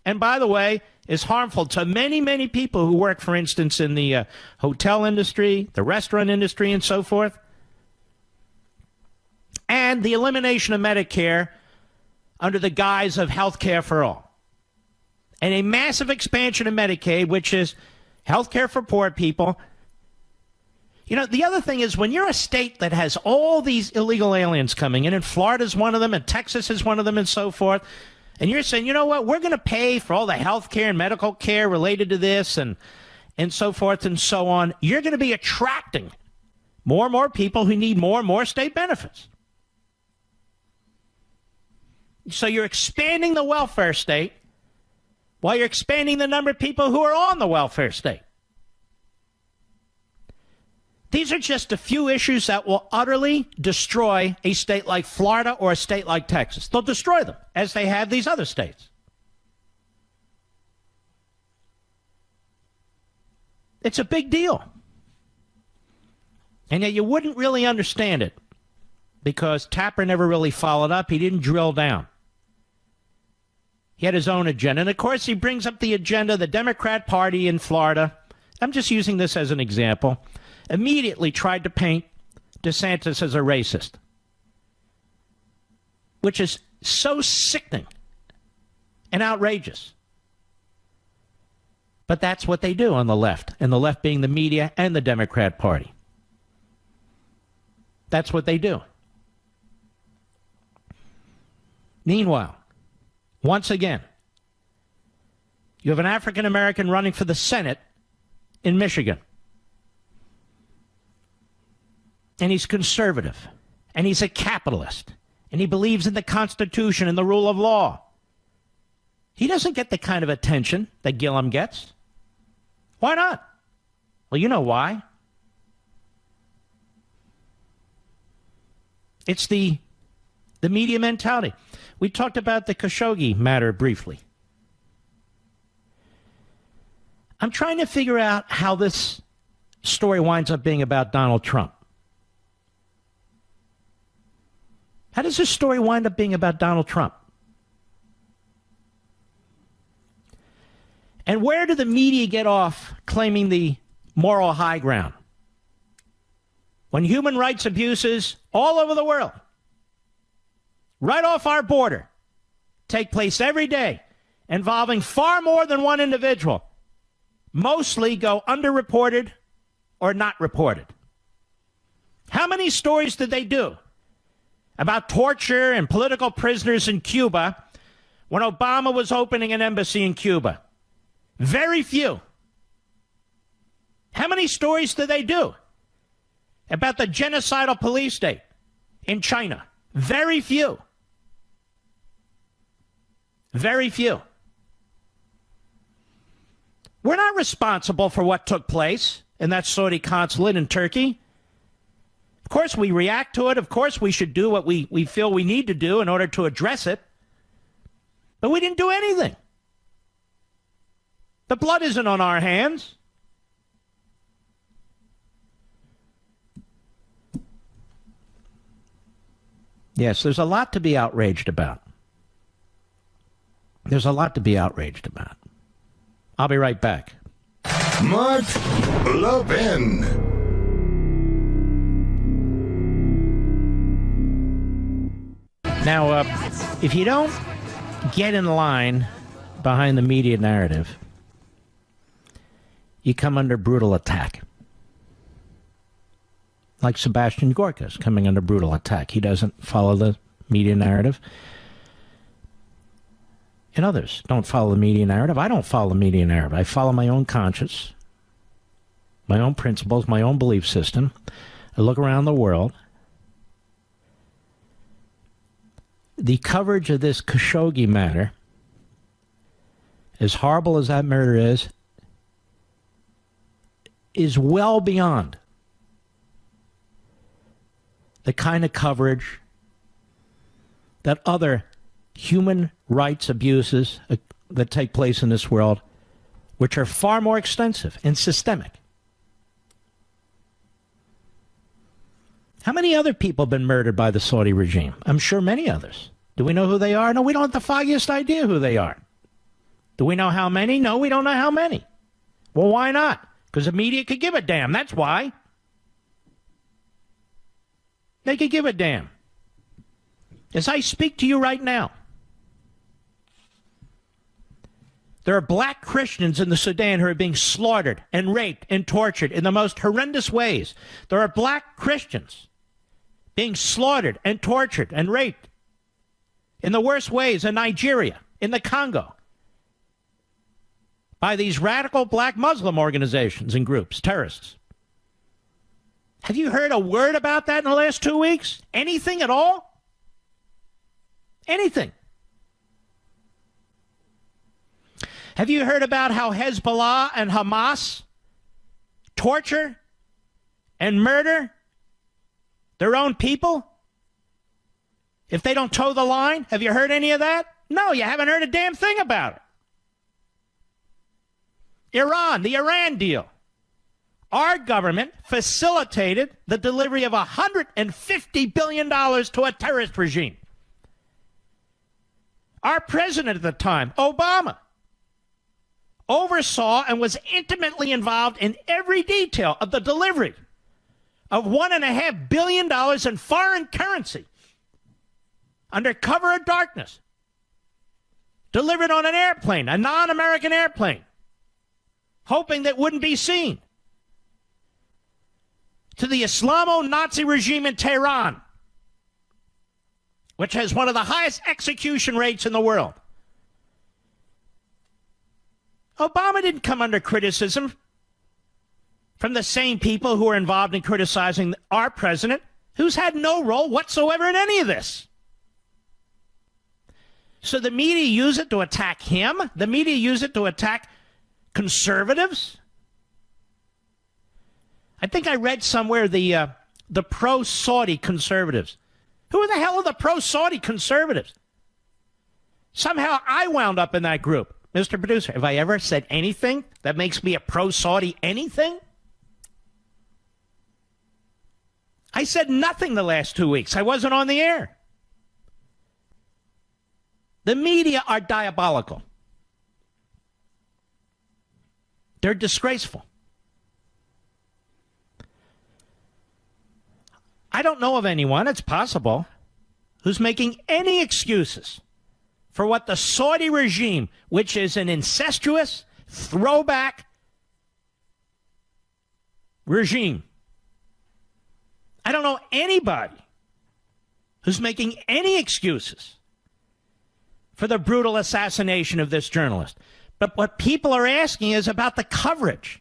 Speaker 2: and by the way, is harmful to many, many people who work, for instance, in the hotel industry, the restaurant industry, and so forth. And the elimination of Medicare under the guise of health care for all. And a massive expansion of Medicaid, which is health care for poor people. You know, the other thing is when you're a state that has all these illegal aliens coming in, and Florida's one of them, and Texas is one of them, and so forth, and you're saying, you know what, we're going to pay for all the health care and medical care related to this and so forth and so on. You're going to be attracting more and more people who need more and more state benefits. So you're expanding the welfare state while you're expanding the number of people who are on the welfare state. These are just a few issues that will utterly destroy a state like Florida or a state like Texas. They'll destroy them, as they have these other states. It's a big deal. And yet you wouldn't really understand it because Tapper never really followed up. He didn't drill down. He had his own agenda. And, of course, he brings up the agenda of the Democrat Party in Florida. I'm just using this as an example. Immediately tried to paint DeSantis as a racist, which is so sickening and outrageous. But that's what they do on the left, and the left being the media and the Democrat Party. That's what they do. Meanwhile, once again, you have an African American running for the Senate in Michigan. And he's conservative. And he's a capitalist. And he believes in the Constitution and the rule of law. He doesn't get the kind of attention that Gillum gets. Why not? Well, you know why. It's the media mentality. We talked about the Khashoggi matter briefly. I'm trying to figure out how this story winds up being about Donald Trump. How does this story wind up being about Donald Trump? And where do the media get off claiming the moral high ground? When human rights abuses all over the world, right off our border, take place every day, involving far more than one individual, mostly go underreported or not reported. How many stories did they do about torture and political prisoners in Cuba when Obama was opening an embassy in Cuba? Very few. How many stories did they do about the genocidal police state in China? Very few. Very few. We're not responsible for what took place in that Saudi consulate in Turkey. Of course, we react to it. Of course, we should do what we feel we need to do in order to address it. But we didn't do anything. The blood isn't on our hands. Yes, there's a lot to be outraged about. There's a lot to be outraged about. I'll be right back.
Speaker 1: Mark Levin.
Speaker 2: Now, if you don't get in line behind the media narrative, you come under brutal attack. Like Sebastian Gorka's coming under brutal attack. He doesn't follow the media narrative. And others don't follow the media narrative. I don't follow the media narrative. I follow my own conscience, my own principles, my own belief system. I look around the world. The coverage of this Khashoggi matter, as horrible as that murder is well beyond the kind of coverage that other human rights abuses that take place in this world, which are far more extensive and systemic. How many other people have been murdered by the Saudi regime? I'm sure many others. Do we know who they are? No, we don't have the foggiest idea who they are. Do we know how many? No, we don't know how many. Well, why not? Because the media could give a damn. That's why. They could give a damn. As I speak to you right now, there are black Christians in the Sudan who are being slaughtered and raped and tortured in the most horrendous ways. There are black Christians being slaughtered and tortured and raped in the worst ways in Nigeria, in the Congo, by these radical black Muslim organizations and groups, terrorists. Have you heard a word about that in the last 2 weeks? Anything at all? Anything? Have you heard about how Hezbollah and Hamas torture and murder their own people if they don't toe the line? Have you heard any of that? No, you haven't heard a damn thing about it. Iran, the Iran deal. Our government facilitated the delivery of $150 billion to a terrorist regime. Our president at the time, Obama, oversaw and was intimately involved in every detail of the delivery of $1.5 billion in foreign currency under cover of darkness, delivered on an airplane, a non-American airplane, hoping that it wouldn't be seen, to the Islamo-Nazi regime in Tehran, which has one of the highest execution rates in the world. Obama didn't come under criticism from the same people who are involved in criticizing our president, who's had no role whatsoever in any of this. So the media use it to attack him? The media use it to attack conservatives? I think I read somewhere the pro-Saudi conservatives. Who the hell are the pro-Saudi conservatives? Somehow I wound up in that group. Mr. Producer, have I ever said anything that makes me a pro-Saudi anything? I said nothing the last 2 weeks. I wasn't on the air. The media are diabolical. They're disgraceful. I don't know of anyone, it's possible, who's making any excuses for what the Saudi regime, which is an incestuous, throwback regime. I don't know anybody who's making any excuses for the brutal assassination of this journalist. But what people are asking is about the coverage.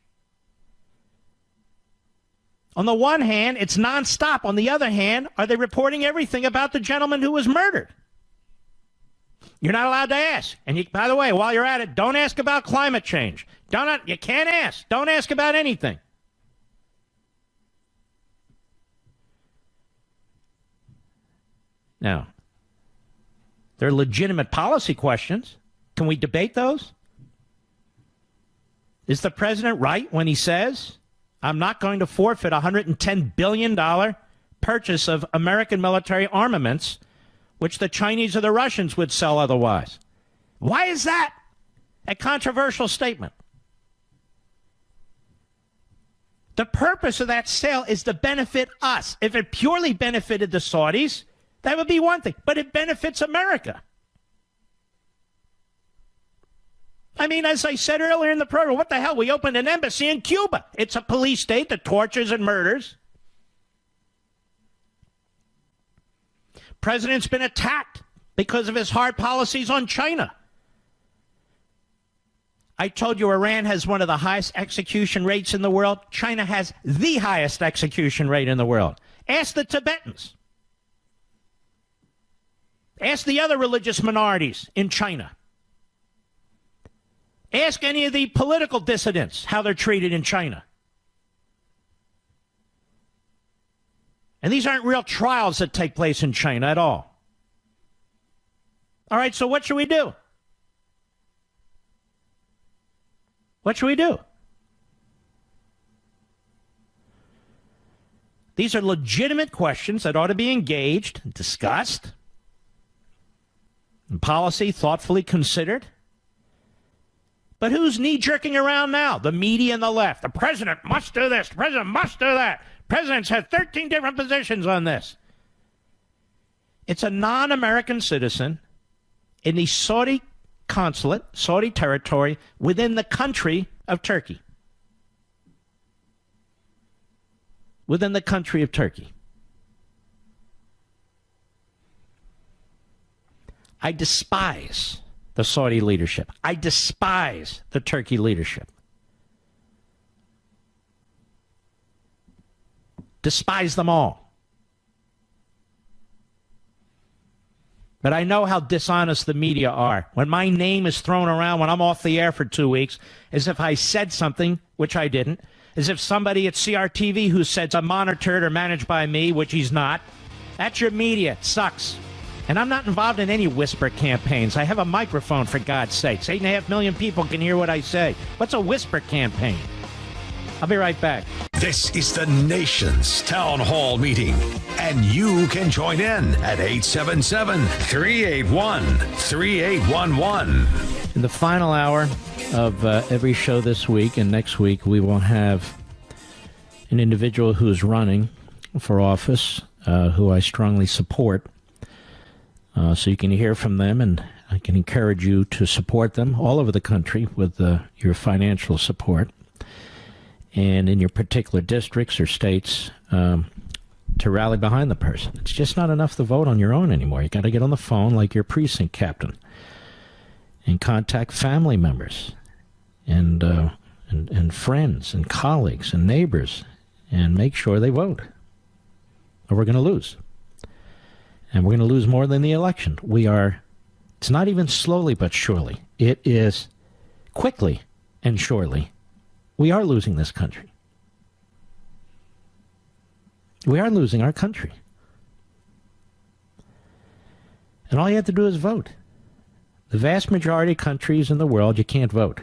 Speaker 2: On the one hand, it's nonstop. On the other hand, are they reporting everything about the gentleman who was murdered? You're not allowed to ask. And you, by the way, while you're at it, don't ask about climate change. You can't ask. Don't ask about anything. Now, they're legitimate policy questions. Can we debate those? Is the president right when he says, I'm not going to forfeit $110 billion purchase of American military armaments, which the Chinese or the Russians would sell otherwise? Why is that a controversial statement? The purpose of that sale is to benefit us. If it purely benefited the Saudis, that would be one thing, but it benefits America. I mean, as I said earlier in the program, what the hell? We opened an embassy in Cuba. It's a police state that tortures and murders. President's been attacked because of his hard policies on China. I told you Iran has one of the highest execution rates in the world. China has the highest execution rate in the world. Ask the Tibetans. Ask the other religious minorities in China. Ask any of the political dissidents how they're treated in China. And these aren't real trials that take place in China at all. All right, so what should we do? What should we do? These are legitimate questions that ought to be engaged, discussed, and policy thoughtfully considered. But who's knee-jerking around now? The media and the left. The president must do this. The president must do that. Presidents have 13 different positions on this. It's a non-American citizen in the Saudi consulate, Saudi territory, within the country of Turkey. Within the country of Turkey. I despise the Saudi leadership. I despise the Turkey leadership. Despise them all. But I know how dishonest the media are. When my name is thrown around when I'm off the air for 2 weeks, as if I said something, which I didn't, as if somebody at CRTV who said I'm monitored or managed by me, which he's not. That's your media. It sucks. And I'm not involved in any whisper campaigns. I have a microphone, for God's sakes. 8.5 million people can hear what I say. What's a whisper campaign? I'll be right back.
Speaker 3: This is the nation's town hall meeting, and you can join in at 877-381-3811.
Speaker 2: In the final hour of every show this week and next week, we will have an individual who's running for office, who I strongly support. So you can hear from them, and I can encourage you to support them all over the country with your financial support. and in your particular districts or states to rally behind the person. It's just not enough to vote on your own anymore. You got to get on the phone like your precinct captain and contact family members and friends and colleagues and neighbors and make sure they vote, or we're going to lose. And we're going to lose more than the election. It's not even slowly but surely. It is quickly and surely. We are losing this country. We are losing our country. And all you have to do is vote. The vast majority of countries in the world, you can't vote.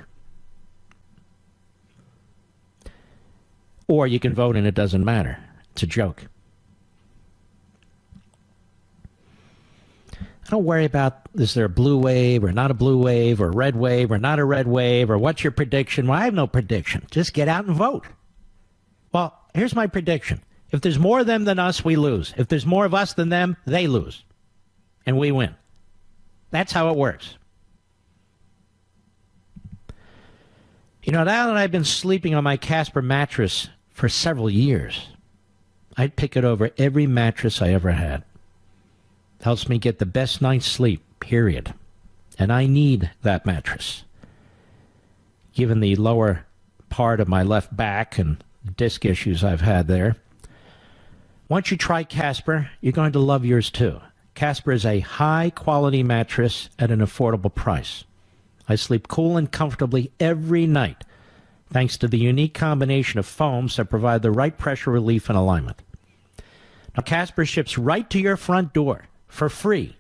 Speaker 2: Or you can vote and it doesn't matter. It's a joke. I don't worry about, is there a blue wave or not a blue wave or a red wave or not a red wave or what's your prediction? Well, I have no prediction. Just get out and vote. Well, here's my prediction. If there's more of them than us, we lose. If there's more of us than them, they lose. And we win. That's how it works. You know, now that I've been sleeping on my Casper mattress for several years, I'd pick it over every mattress I ever had. Helps me get the best night's sleep, period. And I need that mattress. Given the lower part of my left back and disc issues I've had there. Once you try Casper, you're going to love yours too. Casper is a high-quality mattress at an affordable price. I sleep cool and comfortably every night, thanks to the unique combination of foams that provide the right pressure relief and alignment. Now, Casper ships right to your front door for free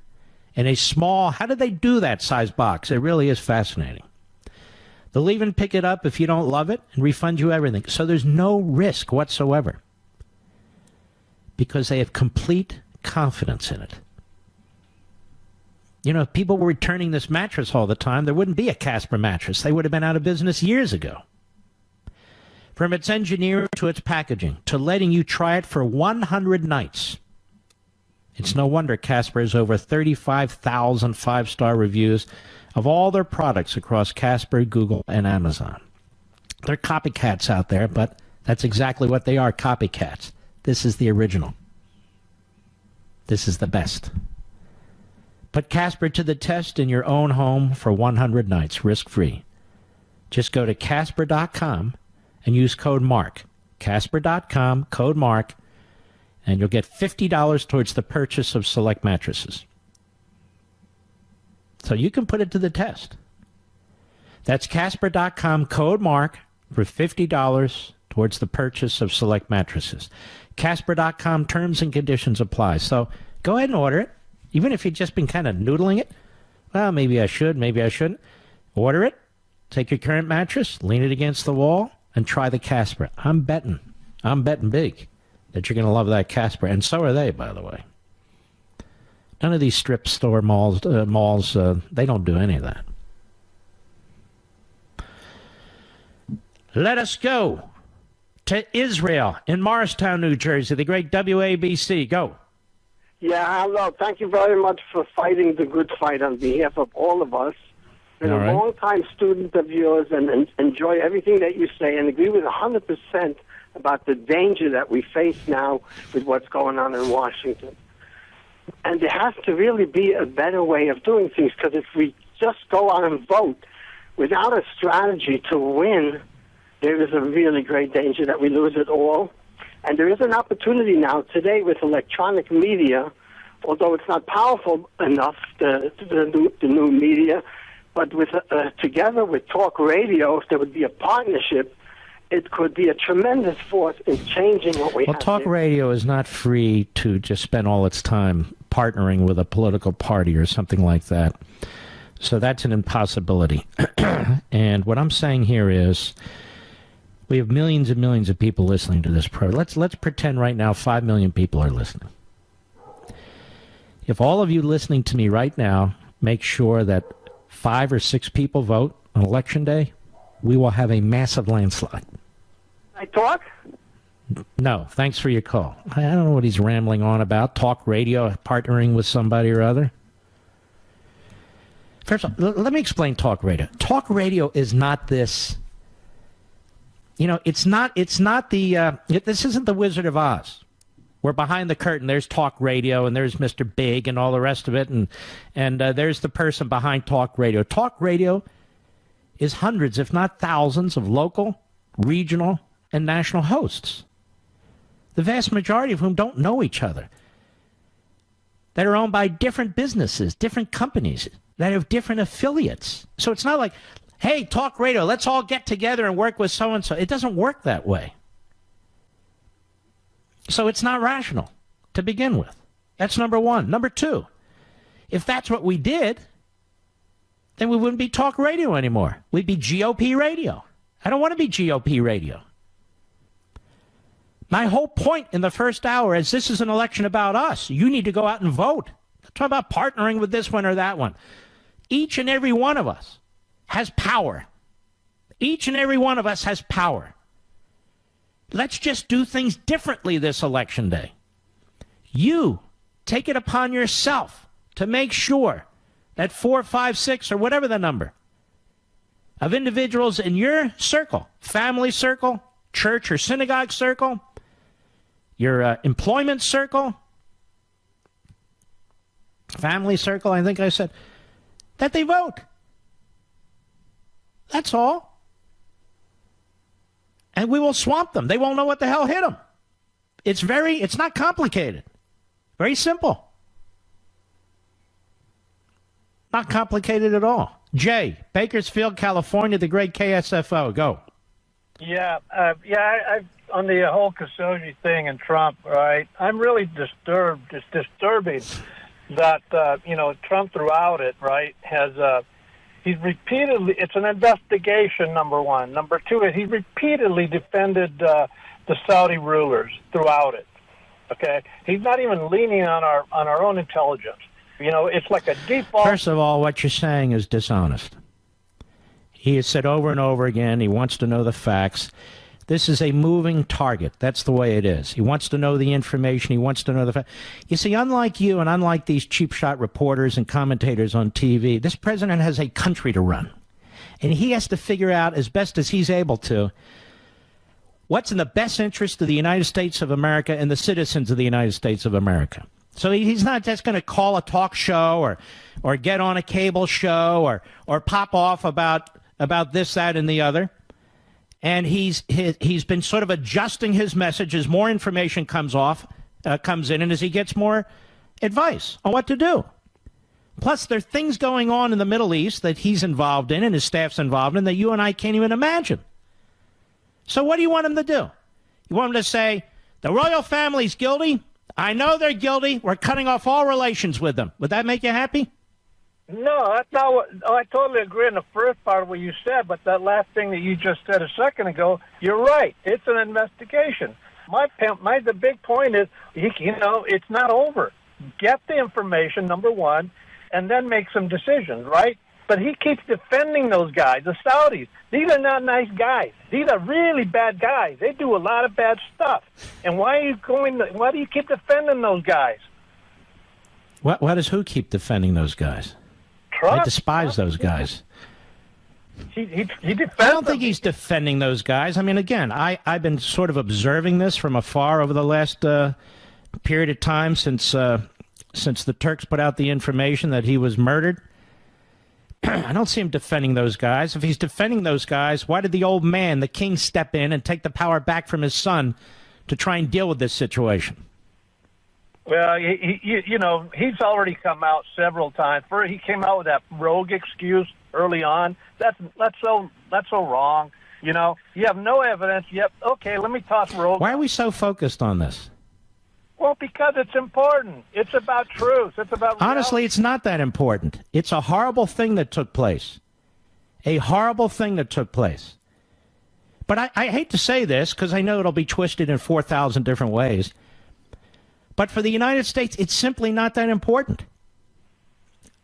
Speaker 2: in a small, how do they do that size box? It really is fascinating. They'll even pick it up if you don't love it and refund you everything. So there's no risk whatsoever because they have complete confidence in it. You know, if people were returning this mattress all the time, there wouldn't be a Casper mattress. They would have been out of business years ago. From its engineering to its packaging, to letting you try it for 100 nights. It's no wonder Casper has over 35,000 five-star reviews of all their products across Casper, Google, and Amazon. There are copycats out there, but that's exactly what they are, copycats. This is the original. This is the best. Put Casper to the test in your own home for 100 nights, risk-free. Just go to Casper.com and use code MARK. Casper.com, code MARK, and you'll get $50 towards the purchase of select mattresses. So you can put it to the test. That's Casper.com, code MARK, for $50 towards the purchase of select mattresses. Casper.com, terms and conditions apply. So go ahead and order it. Even if you've just been kind of noodling it, well, maybe I should, maybe I shouldn't. Order it, take your current mattress, lean it against the wall, and try the Casper. I'm betting big that you're going to love that Casper. And so are they, by the way. None of these strip store malls, they don't do any of that. Let us go to Israel in Morristown, New Jersey, the great WABC. Go.
Speaker 6: Yeah, hello. Thank you very much for fighting the good fight on behalf of all of us. Been a long-time student of yours and enjoy everything that you say and agree with 100% about the danger that we face now with what's going on in Washington. And there has to really be a better way of doing things, because if we just go out and vote without a strategy to win, there is a really great danger that we lose it all. And there is an opportunity now today with electronic media, although it's not powerful enough, the new media, but with together with talk radio, if there would be a partnership, it could be a tremendous force in changing what we have.
Speaker 2: Well, talk radio is not free to just spend all its time partnering with a political party or something like that. So that's an impossibility. And what I'm saying here is, we have millions and millions of people listening to this program. Let's pretend right now 5 million people are listening. If all of you listening to me right now make sure that 5 or 6 people vote on Election Day, we will have a massive landslide.
Speaker 6: I talk?
Speaker 2: No, thanks for your call. I don't know what he's rambling on about. Talk radio, partnering with somebody or other. First of all, let me explain talk radio. Talk radio is not this it's not the, this isn't the Wizard of Oz. We're behind the curtain. There's talk radio, and there's Mr. Big and all the rest of it, and there's the person behind talk radio. Talk radio is hundreds, if not thousands, of local, regional, and national hosts, the vast majority of whom don't know each other, that are owned by different businesses, different companies, that have different affiliates. So it's not like, hey, talk radio, let's all get together and work with so-and-so. It doesn't work that way. So it's not rational to begin with. That's number one. Number two, if that's what we did, then we wouldn't be talk radio anymore. We'd be GOP radio. I don't want to be GOP radio. My whole point in the first hour is this is an election about us. You need to go out and vote. Don't talk about partnering with this one or that one. Each and every one of us has power. Each and every one of us has power. Let's just do things differently this election day. You take it upon yourself to make sure that 4, 5, 6, or whatever the number of individuals in your circle, family circle, church or synagogue circle, your employment circle, family circle, I think I said, that they vote. That's all. And we will swamp them. They won't know what the hell hit them. It's not complicated. Very simple. Not complicated at all. Jay, Bakersfield, California, the great KSFO. Go.
Speaker 7: Yeah, on the whole Khashoggi thing and Trump, right? I'm really disturbed. It's disturbing that, Trump throughout it, right, has... He's repeatedly, it's an investigation, number one. Number two, he repeatedly defended the Saudi rulers throughout it. Okay? He's not even leaning on our own intelligence. It's like a default.
Speaker 2: First of all, what you're saying is dishonest. He has said over and over again he wants to know the facts. This is a moving target. That's the way it is. He wants to know the information. He wants to know the facts. You see, unlike you and unlike these cheap shot reporters and commentators on TV, this president has a country to run. And he has to figure out as best as he's able to what's in the best interest of the United States of America and the citizens of the United States of America. So he's not just going to call a talk show or get on a cable show or pop off about this, that, and the other. And he's been sort of adjusting his message as more information comes in, and as he gets more advice on what to do. Plus, there are things going on in the Middle East that he's involved in and his staff's involved in that you and I can't even imagine. So what do you want him to do? You want him to say, the royal family's guilty? I know they're guilty. We're cutting off all relations with them. Would that make you happy?
Speaker 7: No, that's not what. I totally agree in the first part of what you said, but that last thing that you just said a second ago, you're right. It's an investigation. The big point is, it's not over. Get the information, number one, and then make some decisions, right? But he keeps defending those guys, the Saudis. These are not nice guys. These are really bad guys. They do a lot of bad stuff. And why do you keep defending those guys?
Speaker 2: Why does who keep defending those guys?
Speaker 7: Trump.
Speaker 2: I despise those guys.
Speaker 7: He defends
Speaker 2: I don't think he's defending those guys. I mean, again, I've been sort of observing this from afar over the last period of time since the Turks put out the information that he was murdered. I don't see him defending those guys. If he's defending those guys, why did the old man, the king, step in and take the power back from his son to try and deal with this situation?
Speaker 7: Well, he's already come out several times. First, he came out with that rogue excuse early on. That's so wrong. You have no evidence. Okay, let me toss rogue.
Speaker 2: Why are we so focused on this?
Speaker 7: Well, because it's important. It's about truth. It's about reality.
Speaker 2: Honestly, it's not that important. It's a horrible thing that took place. A horrible thing that took place. But I hate to say this because I know it'll be twisted in 4,000 different ways. But for the United States, it's simply not that important.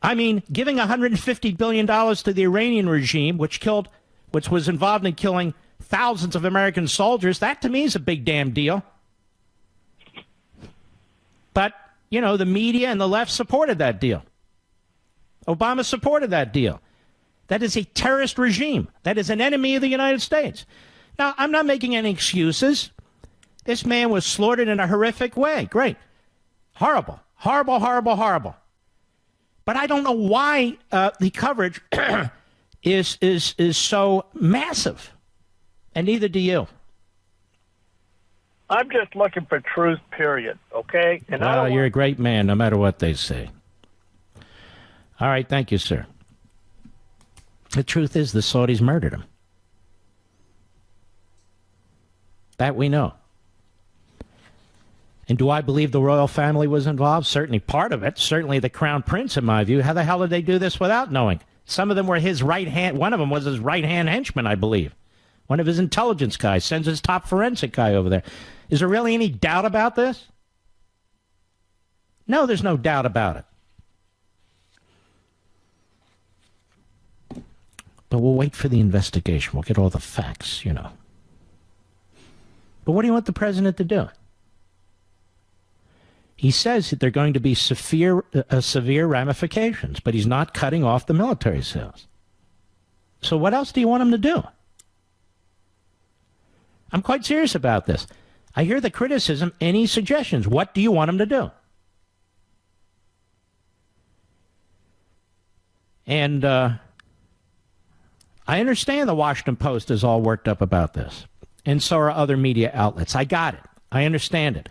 Speaker 2: I mean, giving $150 billion to the Iranian regime, which was involved in killing thousands of American soldiers, that to me is a big damn deal. But, the media and the left supported that deal. Obama supported that deal. That is a terrorist regime. That is an enemy of the United States. Now, I'm not making any excuses. This man was slaughtered in a horrific way. Great. Horrible. Horrible, horrible, horrible. But I don't know why the coverage is so massive. And neither do you.
Speaker 7: I'm just looking for truth, period, okay? And
Speaker 2: well, you're a great man, no matter what they say. All right, thank you, sir. The truth is the Saudis murdered him. That we know. And do I believe the royal family was involved? Certainly part of it. Certainly the crown prince, in my view. How the hell did they do this without knowing? Some of them were his right hand. One of them was his right-hand henchman, I believe. One of his intelligence guys sends his top forensic guy over there. Is there really any doubt about this? No, there's no doubt about it. But we'll wait for the investigation. We'll get all the facts, you know. But what do you want the president to do? He says that there are going to be severe ramifications, but he's not cutting off the military sales. So what else do you want him to do? I'm quite serious about this. I hear the criticism. Any suggestions? What do you want him to do? And I understand the Washington Post is all worked up about this. And so are other media outlets. I got it. I understand it.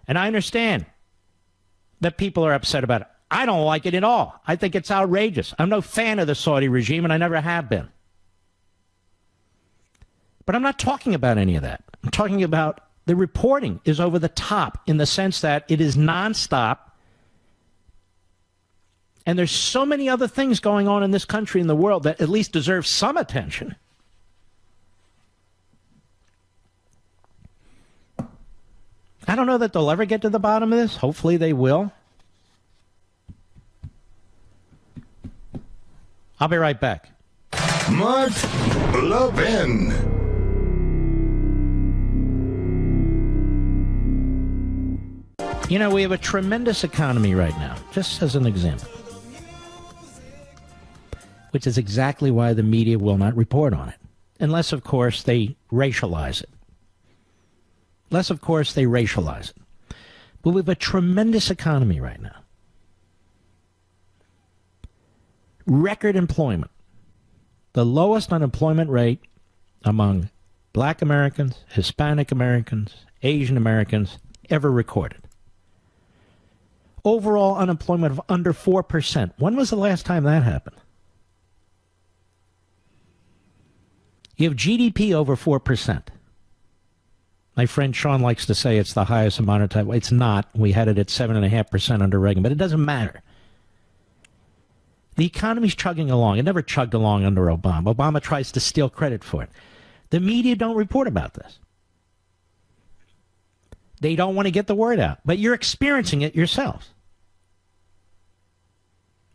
Speaker 2: And I understand that people are upset about it. I don't like it at all. I think it's outrageous. I'm no fan of the Saudi regime, and I never have been. But I'm not talking about any of that. I'm talking about the reporting is over the top in the sense that it is nonstop. And there's so many other things going on in this country and the world that at least deserve some attention. I don't know that they'll ever get to the bottom of this. Hopefully they will. I'll be right back.
Speaker 1: Mark Levin.
Speaker 2: You know, we have a tremendous economy right now, just as an example, which is exactly why the media will not report on it, unless, of course, they racialize it. Unless, of course, they racialize it. But we have a tremendous economy right now. Record employment. The lowest unemployment rate among Black Americans, Hispanic Americans, Asian Americans ever recorded. Overall unemployment of under 4%. When was the last time that happened? You have GDP over 4%. My friend Sean likes to say it's the highest amount of time. It's not. We had it at 7.5% under Reagan, but it doesn't matter. The economy's chugging along. It never chugged along under Obama. Obama tries to steal credit for it. The media don't report about this. They don't want to get the word out, but you're experiencing it yourselves.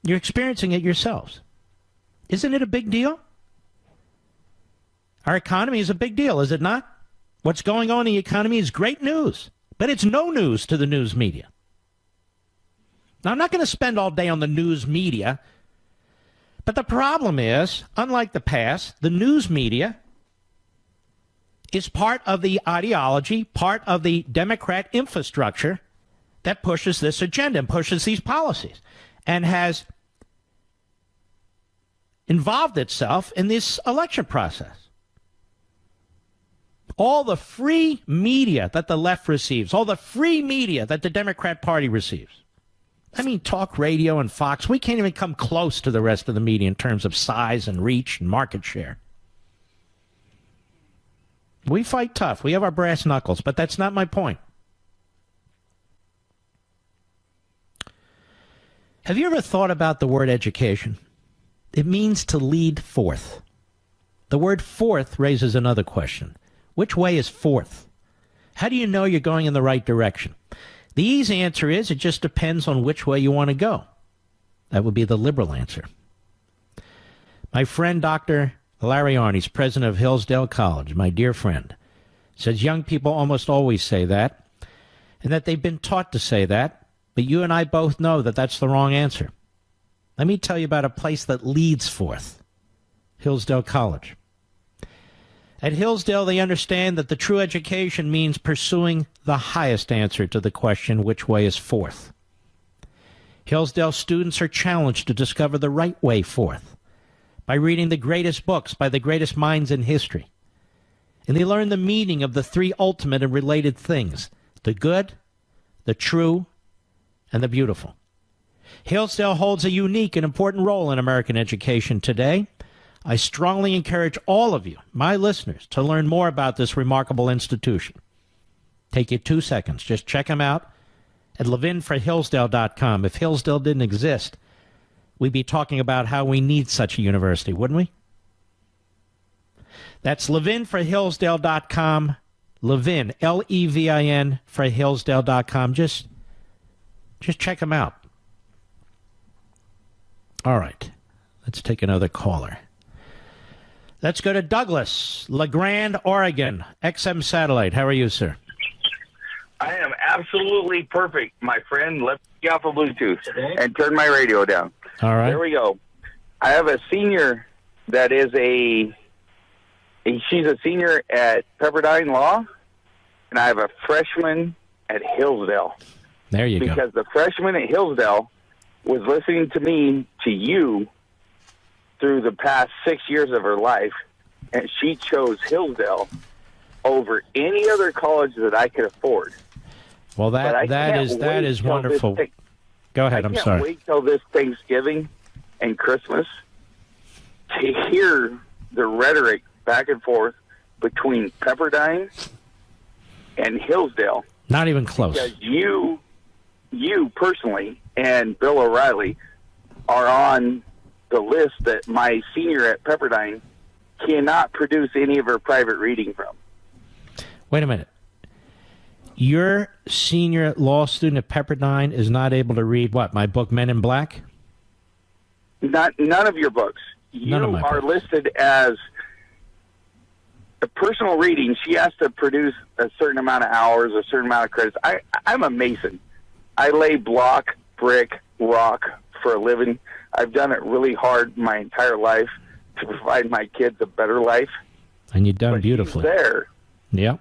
Speaker 2: You're experiencing it yourselves. Isn't it a big deal? Our economy is a big deal, is it not? What's going on in the economy is great news, but it's no news to the news media. Now, I'm not going to spend all day on the news media, but the problem is, unlike the past, the news media is part of the ideology, part of the Democrat infrastructure that pushes this agenda and pushes these policies and has involved itself in this election process. All the free media that the left receives, all the free media that the Democrat Party receives. I mean, talk radio and Fox, we can't even come close to the rest of the media in terms of size and reach and market share. We fight tough. We have our brass knuckles, but that's not my point. Have you ever thought about the word education? It means to lead forth. The word forth raises another question. Which way is forth? How do you know you're going in the right direction? The easy answer is it just depends on which way you want to go. That would be the liberal answer. My friend, Dr. Larry Arney's president of Hillsdale College, my dear friend, says young people almost always say that, and that they've been taught to say that, but you and I both know that that's the wrong answer. Let me tell you about a place that leads forth, Hillsdale College. At Hillsdale, they understand that the true education means pursuing the highest answer to the question, which way is forth? Hillsdale students are challenged to discover the right way forth by reading the greatest books by the greatest minds in history. And they learn the meaning of the three ultimate and related things: the good, the true, and the beautiful. Hillsdale holds a unique and important role in American education today. I strongly encourage all of you, my listeners, to learn more about this remarkable institution. Take you 2 seconds. Just check them out at levinforhillsdale.com. If Hillsdale didn't exist, we'd be talking about how we need such a university, wouldn't we? That's levinforhillsdale.com. Levin, Levin, for Hillsdale.com. Just check them out. All right. Let's take another caller. Let's go to Douglas, LeGrand, Oregon, XM Satellite. How are you, sir?
Speaker 8: I am absolutely perfect, my friend. Let me get off of Bluetooth and turn my radio down.
Speaker 2: All right.
Speaker 8: There we go. I have a senior that is she's a senior at Pepperdine Law, and I have a freshman at Hillsdale.
Speaker 2: There you go.
Speaker 8: Because the freshman at Hillsdale was listening to you through the past 6 years of her life, and she chose Hillsdale over any other college that I could afford.
Speaker 2: Well, that is wonderful. Go ahead. I'm sorry.
Speaker 8: I can't wait till this Thanksgiving and Christmas to hear the rhetoric back and forth between Pepperdine and Hillsdale.
Speaker 2: Not even close.
Speaker 8: Because you personally and Bill O'Reilly are on the list that my senior at Pepperdine cannot produce any of her private reading from.
Speaker 2: Wait a minute. Your senior law student at Pepperdine is not able to read what? My book, Men in Black?
Speaker 8: None of your books.
Speaker 2: None of my
Speaker 8: are
Speaker 2: books.
Speaker 8: listed as a personal reading. She has to produce a certain amount of hours, a certain amount of credits. I'm a mason. I lay block, brick, rock for a living. I've done it really hard my entire life to provide my kids a better life.
Speaker 2: And you've done beautifully.
Speaker 8: She's there.
Speaker 2: Yep.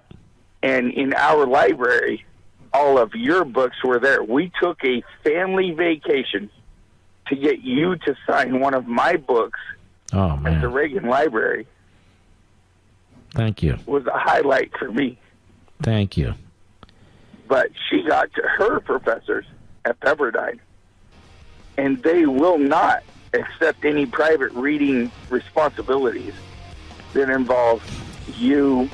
Speaker 8: And in our library, all of your books were there. We took a family vacation to get you to sign one of my books at the Reagan Library.
Speaker 2: Thank you.
Speaker 8: It was a highlight for me.
Speaker 2: Thank you.
Speaker 8: But she got to her professors at Pepperdine, and they will not accept any private reading responsibilities that involve you,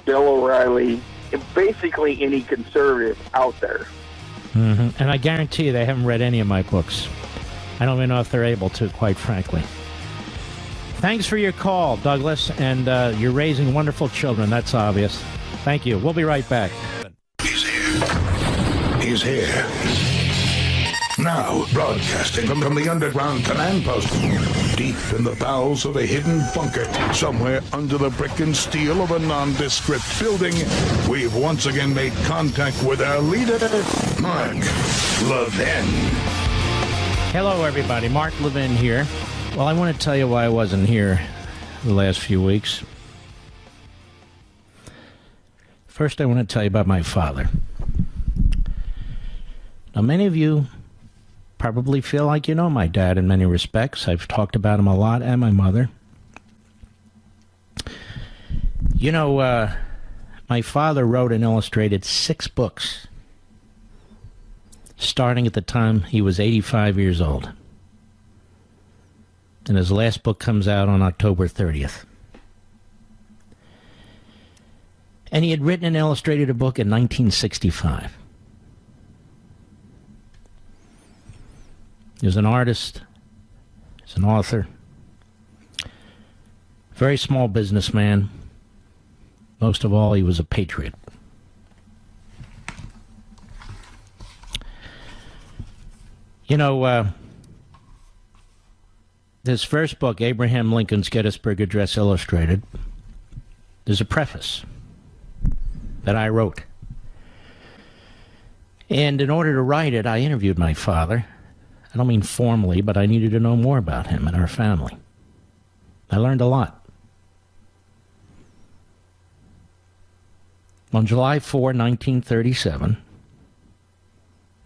Speaker 8: Bill O'Reilly, and basically any conservative out there.
Speaker 2: Mm-hmm. And I guarantee you they haven't read any of my books. I don't even know if they're able to, quite frankly. Thanks for your call, Douglas, and you're raising wonderful children. That's obvious. Thank you. We'll be right back.
Speaker 1: He's here. Now, broadcasting from the underground command post, deep in the bowels of a hidden bunker, somewhere under the brick and steel of a nondescript building, we've once again made contact with our leader, Mark Levin.
Speaker 2: Hello, everybody. Mark Levin here. Well, I want to tell you why I wasn't here the last few weeks. First, I want to tell you about my father. Now, many of you probably feel like you know my dad in many respects. I've talked about him a lot, and my mother. You know, my father wrote and illustrated 6 books, starting at the time he was 85 years old. And his last book comes out on October 30th. And he had written and illustrated a book in 1965. He was an artist. He's an author. Very small businessman. Most of all, he was a patriot. You know, his first book, Abraham Lincoln's Gettysburg Address Illustrated, there's a preface that I wrote. And in order to write it, I interviewed my father. I don't mean formally, but I needed to know more about him and our family. I learned a lot. On July 4, 1937,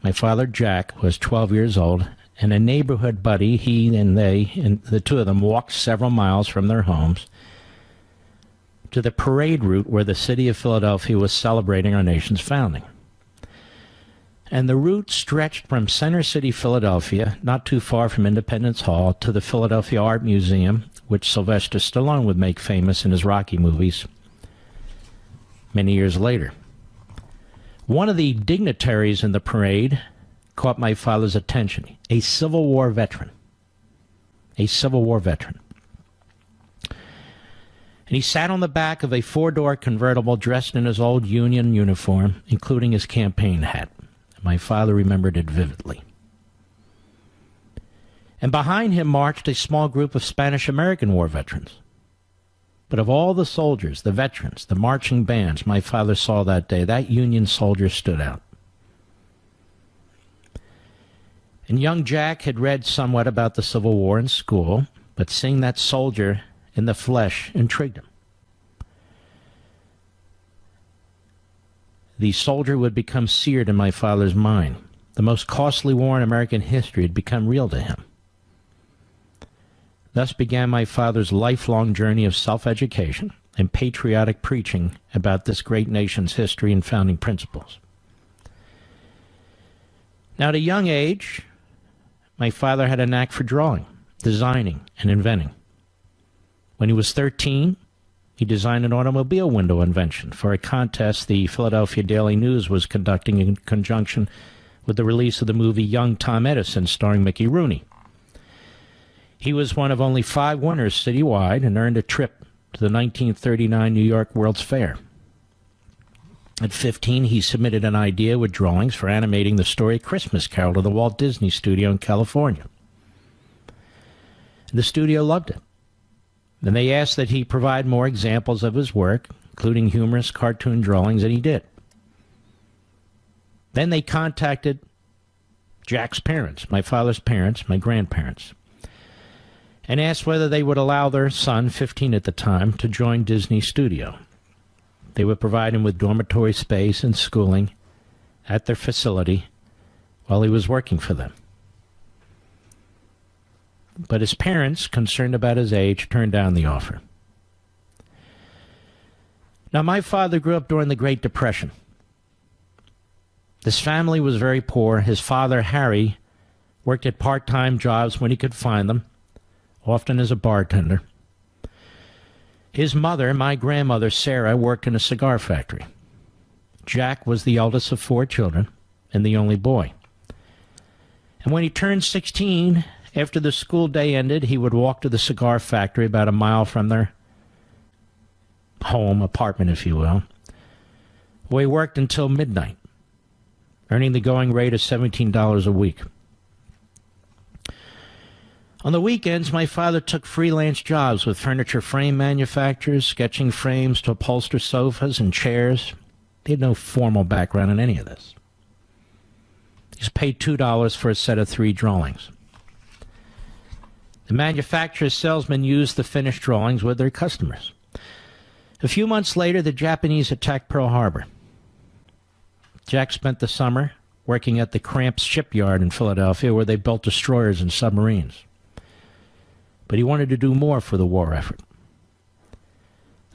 Speaker 2: my father, Jack, was 12 years old, and a neighborhood buddy, he and they, and the two of them, walked several miles from their homes to the parade route where the city of Philadelphia was celebrating our nation's founding. And the route stretched from Center City, Philadelphia, not too far from Independence Hall, to the Philadelphia Art Museum, which Sylvester Stallone would make famous in his Rocky movies many years later. One of the dignitaries in the parade caught my father's attention, a Civil War veteran. A Civil War veteran. And he sat on the back of a four-door convertible dressed in his old Union uniform, including his campaign hat. My father remembered it vividly. And behind him marched a small group of Spanish-American War veterans. But of all the soldiers, the veterans, the marching bands my father saw that day, that Union soldier stood out. And young Jack had read somewhat about the Civil War in school, but seeing that soldier in the flesh intrigued him. The soldier would become seared in my father's mind. The most costly war in American history had become real to him. Thus began my father's lifelong journey of self-education and patriotic preaching about this great nation's history and founding principles. Now, at a young age, my father had a knack for drawing, designing, and inventing. When he was 13, he designed an automobile window invention for a contest the Philadelphia Daily News was conducting in conjunction with the release of the movie Young Tom Edison, starring Mickey Rooney. He was one of only 5 winners citywide and earned a trip to the 1939 New York World's Fair. At 15, he submitted an idea with drawings for animating the story Christmas Carol to the Walt Disney Studio in California. The studio loved it. Then they asked that he provide more examples of his work, including humorous cartoon drawings, and he did. Then they contacted Jack's parents, my father's parents, my grandparents, and asked whether they would allow their son, 15 at the time, to join Disney Studio. They would provide him with dormitory space and schooling at their facility while he was working for them. But his parents, concerned about his age, turned down the offer. Now, my father grew up during the Great Depression. His family was very poor. His father, Harry, worked at part-time jobs when he could find them, often as a bartender. His mother, my grandmother, Sarah, worked in a cigar factory. Jack was the eldest of 4 children and the only boy. And when he turned 16, after the school day ended, he would walk to the cigar factory about a mile from their home, apartment, if you will, where he worked until midnight, earning the going rate of $17 a week. On the weekends, my father took freelance jobs with furniture frame manufacturers, sketching frames to upholster sofas and chairs. He had no formal background in any of this. He was paid $2 for a set of 3 drawings. The manufacturer's salesmen used the finished drawings with their customers. A few months later, the Japanese attacked Pearl Harbor. Jack spent the summer working at the Cramps shipyard in Philadelphia, where they built destroyers and submarines. But he wanted to do more for the war effort.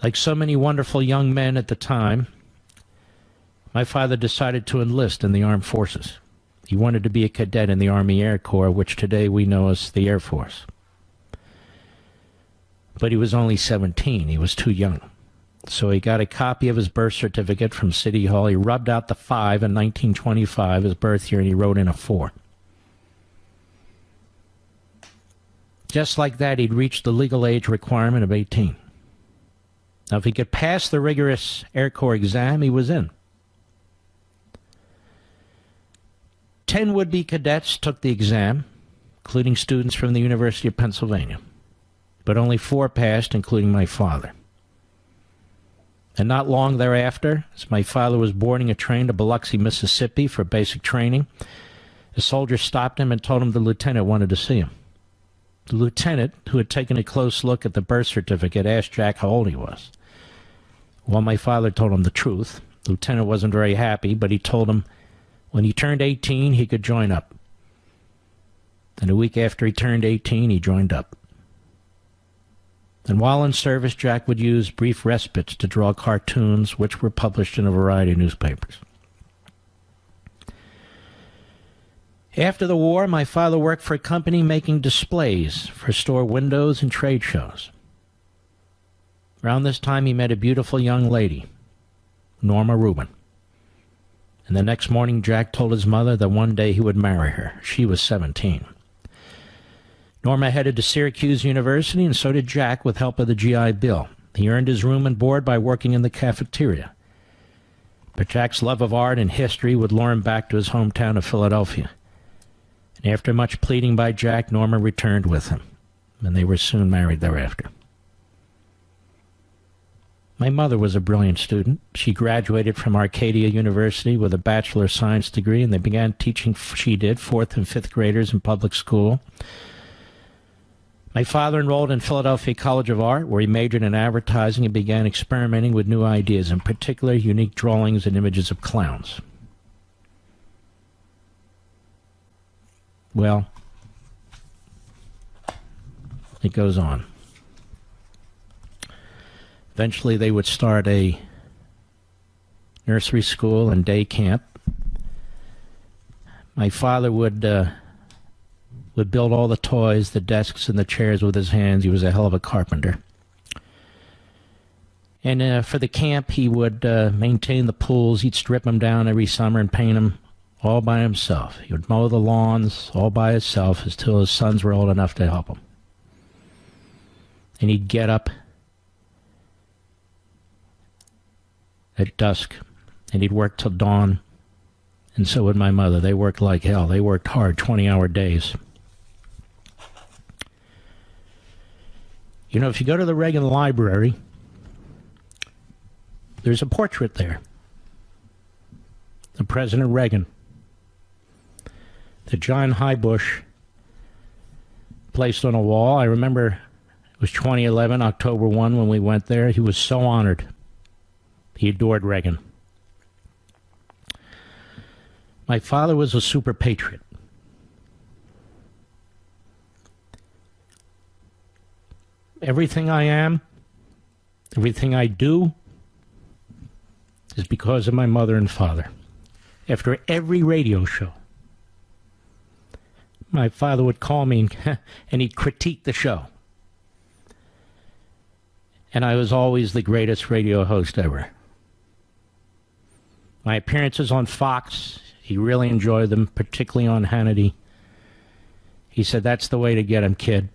Speaker 2: Like so many wonderful young men at the time, my father decided to enlist in the armed forces. He wanted to be a cadet in the Army Air Corps, which today we know as the Air Force. But he was only 17. He was too young. So he got a copy of his birth certificate from City Hall. He rubbed out the 5 in 1925, his birth year, and he wrote in a 4. Just like that, he'd reached the legal age requirement of 18. Now, if he could pass the rigorous Air Corps exam, he was in. 10 would-be cadets took the exam, including students from the University of Pennsylvania. But only 4 passed, including my father. And not long thereafter, as my father was boarding a train to Biloxi, Mississippi for basic training, a soldier stopped him and told him the lieutenant wanted to see him. The lieutenant, who had taken a close look at the birth certificate, asked Jack how old he was. Well, my father told him the truth, Lieutenant wasn't very happy, but he told him when he turned 18, he could join up. And a week after he turned 18, he joined up. And while in service, Jack would use brief respites to draw cartoons, which were published in a variety of newspapers. After the war, my father worked for a company making displays for store windows and trade shows. Around this time, he met a beautiful young lady, Norma Rubin. And the next morning, Jack told his mother that one day he would marry her. She was 17. Norma headed to Syracuse University, and so did Jack with help of the GI Bill. He earned his room and board by working in the cafeteria. But Jack's love of art and history would lure him back to his hometown of Philadelphia. And after much pleading by Jack, Norma returned with him, and they were soon married thereafter. My mother was a brilliant student. She graduated from Arcadia University with a Bachelor of Science degree, and they began teaching, she did, 4th and 5th graders in public school. My father enrolled in Philadelphia College of Art, where he majored in advertising and began experimenting with new ideas, in particular unique drawings and images of clowns. Well, it goes on. Eventually, they would start a nursery school and day camp. My father would build all the toys, the desks, and the chairs with his hands. He was a hell of a carpenter. And for the camp, he would maintain the pools. He'd strip them down every summer and paint them all by himself. He would mow the lawns all by himself until his sons were old enough to help him. And he'd get up at dusk, and he'd work till dawn. And so would my mother. They worked like hell. They worked hard, 20-hour days. You know, if you go to the Reagan Library, there's a portrait there of President Reagan that John Highbush placed on a wall. I remember it was 2011, October 1, when we went there. He was so honored. He adored Reagan. My father was a super patriot. Everything I am, everything I do, is because of my mother and father. After every radio show, my father would call me and he'd critique the show. And I was always the greatest radio host ever. My appearances on Fox, he really enjoyed them, particularly on Hannity. He said, "That's the way to get him, kid."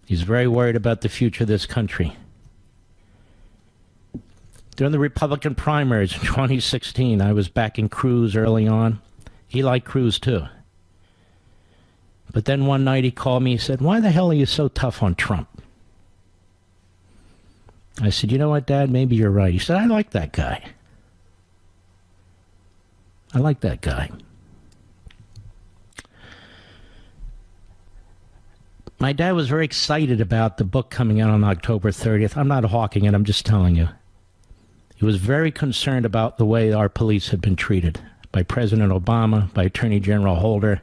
Speaker 2: He's very worried about the future of this country. During the Republican primaries in 2016, I was backing Cruz early on. He liked Cruz too. But then one night he called me, he said, "Why the hell are you so tough on Trump?" I said, "You know what, Dad, maybe you're right." He said, "I like that guy. I like that guy." My dad was very excited about the book coming out on October 30th. I'm not hawking it, I'm just telling you. He was very concerned about the way our police had been treated by President Obama, by Attorney General Holder,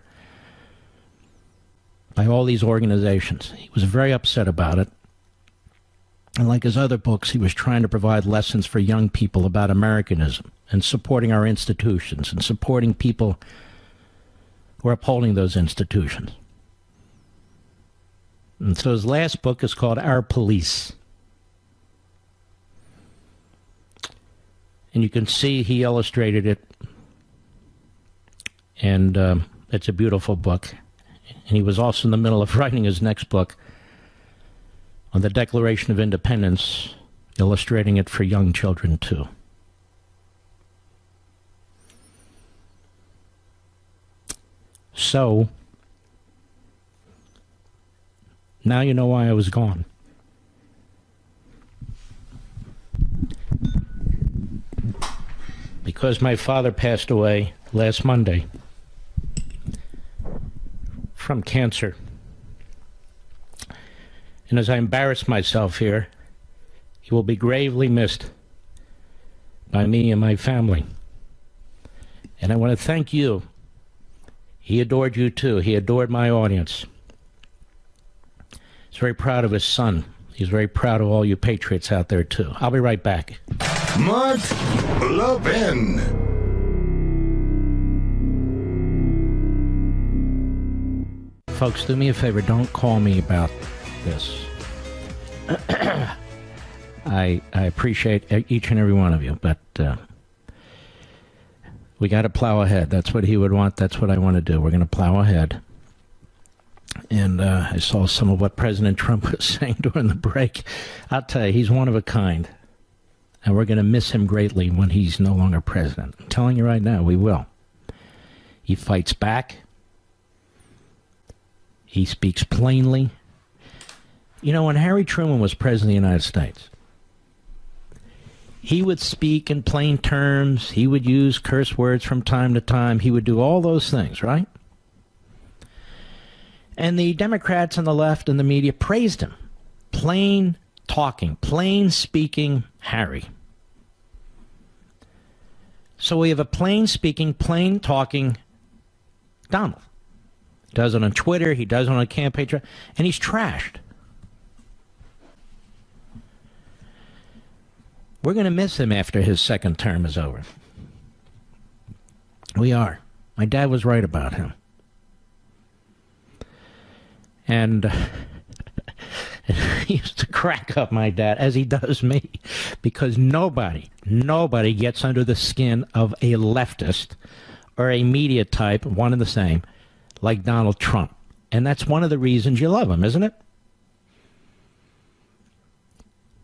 Speaker 2: by all these organizations. He was very upset about it. And like his other books, he was trying to provide lessons for young people about Americanism and supporting our institutions and supporting people who are upholding those institutions. And so his last book is called Our Police. And you can see he illustrated it. And it's a beautiful book. And he was also in the middle of writing his next book on the Declaration of Independence, illustrating it for young children too. So, now you know why I was gone. Because my father passed away last Monday from cancer. And as I embarrass myself here, he will be gravely missed by me and my family. And I want to thank you. He adored you too. He adored my audience. He's very proud of his son. He's very proud of all you patriots out there too. I'll be right back.
Speaker 1: Mark Levin.
Speaker 2: Folks, do me a favor. Don't call me about this. I appreciate each and every one of you, but we got to plow ahead. That's what he would want. That's what I want to do. We're going to plow ahead. And I saw some of what President Trump was saying during the break. I'll tell you, he's one of a kind. And we're going to miss him greatly when he's no longer president. I'm telling you right now, we will. He fights back. He speaks plainly. You know, when Harry Truman was president of the United States, he would speak in plain terms. He would use curse words from time to time. He would do all those things, right? And the Democrats on the left and the media praised him. Plain talking, plain speaking Harry. So we have a plain speaking, plain talking Donald. He does it on Twitter, he does it on a campaign trail, and he's trashed. We're going to miss him after his second term is over. We are. My dad was right about him. And he used to crack up my dad, as he does me, because nobody gets under the skin of a leftist or a media type, one and the same, like Donald Trump. And that's one of the reasons you love him, isn't it?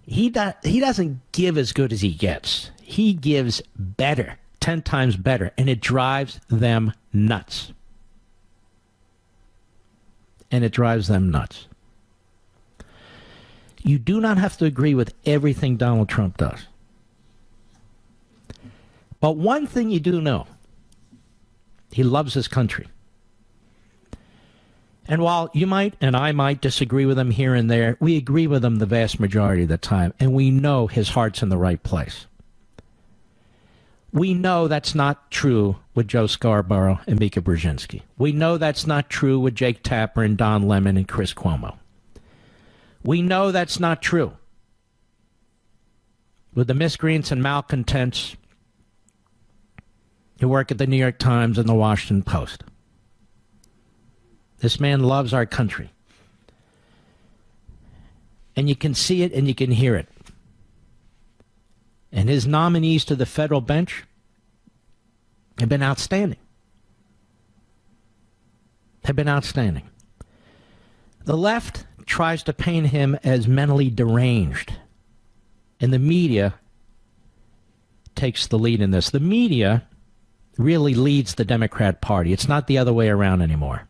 Speaker 2: He doesn't give as good as he gets. He gives better, 10 times better, and it drives them nuts. And it drives them nuts. You do not have to agree with everything Donald Trump does. But one thing you do know, he loves his country. And while you might and I might disagree with him here and there, we agree with him the vast majority of the time, and we know his heart's in the right place. We know that's not true with Joe Scarborough and Mika Brzezinski. We know that's not true with Jake Tapper and Don Lemon and Chris Cuomo. We know that's not true with the miscreants and malcontents who work at the New York Times and the Washington Post. This man loves our country. And you can see it and you can hear it. And his nominees to the federal bench have been outstanding. Have been outstanding. The left tries to paint him as mentally deranged. And the media takes the lead in this. The media really leads the Democrat Party. It's not the other way around anymore.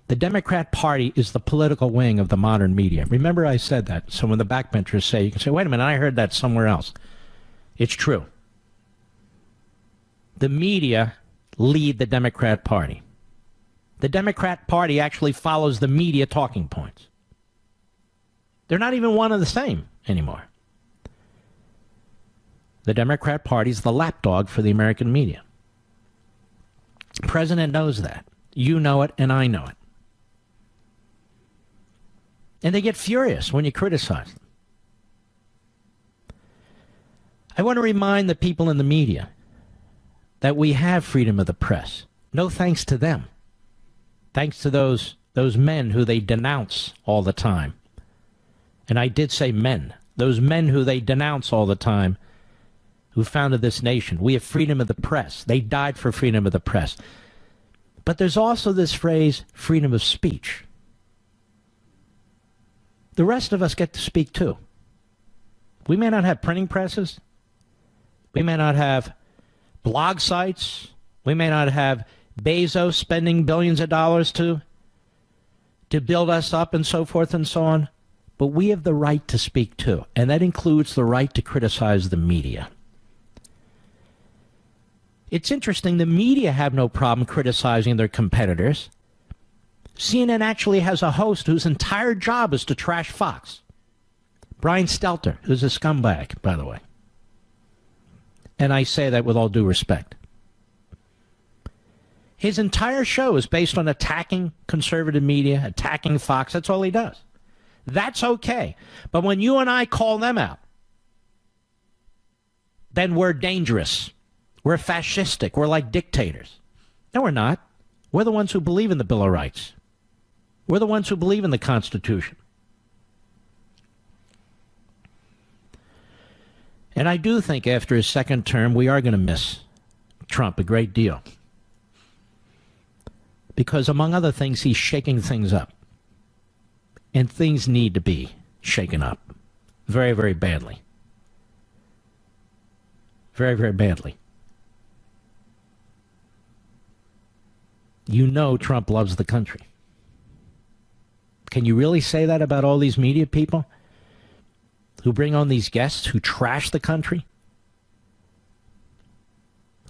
Speaker 2: The Democrat Party is the political wing of the modern media. Remember I said that. So when the backbenchers say, you can say, wait a minute, I heard that somewhere else. It's true. The media lead the Democrat Party. The Democrat Party actually follows the media talking points. They're not even one and the same anymore. The Democrat Party is the lapdog for the American media. The president knows that. You know it, and I know it. And they get furious when you criticize them. I want to remind the people in the media that we have freedom of the press. No thanks to them. Thanks to those men who they denounce all the time. And I did say men. Those men who they denounce all the time who founded this nation. We have freedom of the press. They died for freedom of the press. But there's also this phrase, freedom of speech. The rest of us get to speak too. We may not have printing presses. We may not have blog sites. We may not have Bezos spending billions of dollars to build us up and so forth and so on. But we have the right to speak too. And that includes the right to criticize the media. It's interesting, the media have no problem criticizing their competitors. CNN actually has a host whose entire job is to trash Fox. Brian Stelter, who's a scumbag, by the way. And I say that with all due respect. His entire show is based on attacking conservative media, attacking Fox. That's all he does. That's okay. But when you and I call them out, then we're dangerous. We're fascistic. We're like dictators. No, we're not. We're the ones who believe in the Bill of Rights. We're the ones who believe in the Constitution. And I do think after his second term, we are going to miss Trump a great deal. Because, among other things, he's shaking things up. And things need to be shaken up. Very, very badly. Very, very badly. You know Trump loves the country. Can you really say that about all these media people who bring on these guests who trash the country?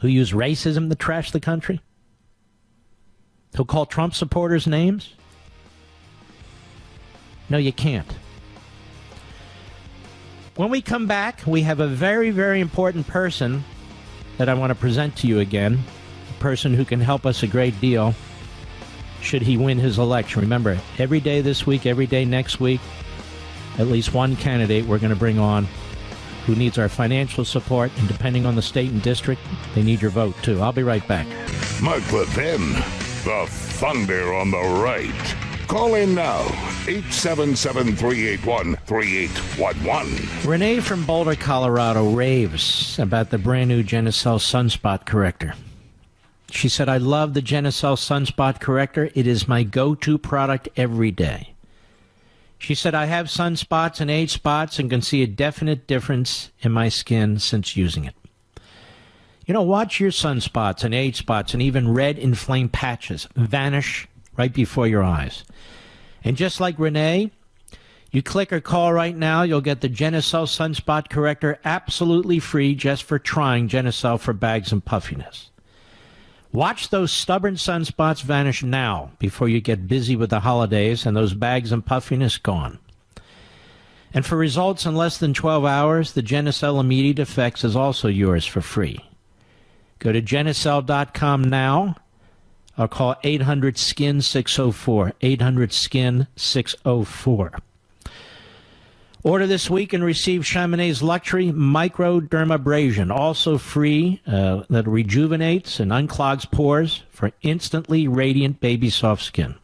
Speaker 2: Who use racism to trash the country? Who call Trump supporters names? No, you can't. When we come back, we have a very, very important person that I want to present to you again. A person who can help us a great deal should he win his election. Remember, every day this week, every day next week, at least one candidate we're going to bring on who needs our financial support, and depending on the state and district, they need your vote too. I'll be right back.
Speaker 1: Mark Levin, the thunder on the right. Call in now, 877-381-3811.
Speaker 2: Renee from Boulder, Colorado raves about the brand new Genicel Sunspot Corrector. She said, I love the Genicel Sunspot Corrector. It is my go-to product every day. She said, I have sunspots and age spots and can see a definite difference in my skin since using it. You know, watch your sunspots and age spots and even red inflamed patches vanish right before your eyes. And just like Renee, you click or call right now, you'll get the Genicel Sunspot Corrector absolutely free just for trying Genicel for bags and puffiness. Watch those stubborn sunspots vanish now before you get busy with the holidays and those bags and puffiness gone. And for results in less than 12 hours, the Genicel Immediate Effects is also yours for free. Go to Genicel.com now or call 800-SKIN-604, 800-SKIN-604. Order this week and receive Chamonix's Luxury Microdermabrasion, also free, that rejuvenates and unclogs pores for instantly radiant baby soft skin.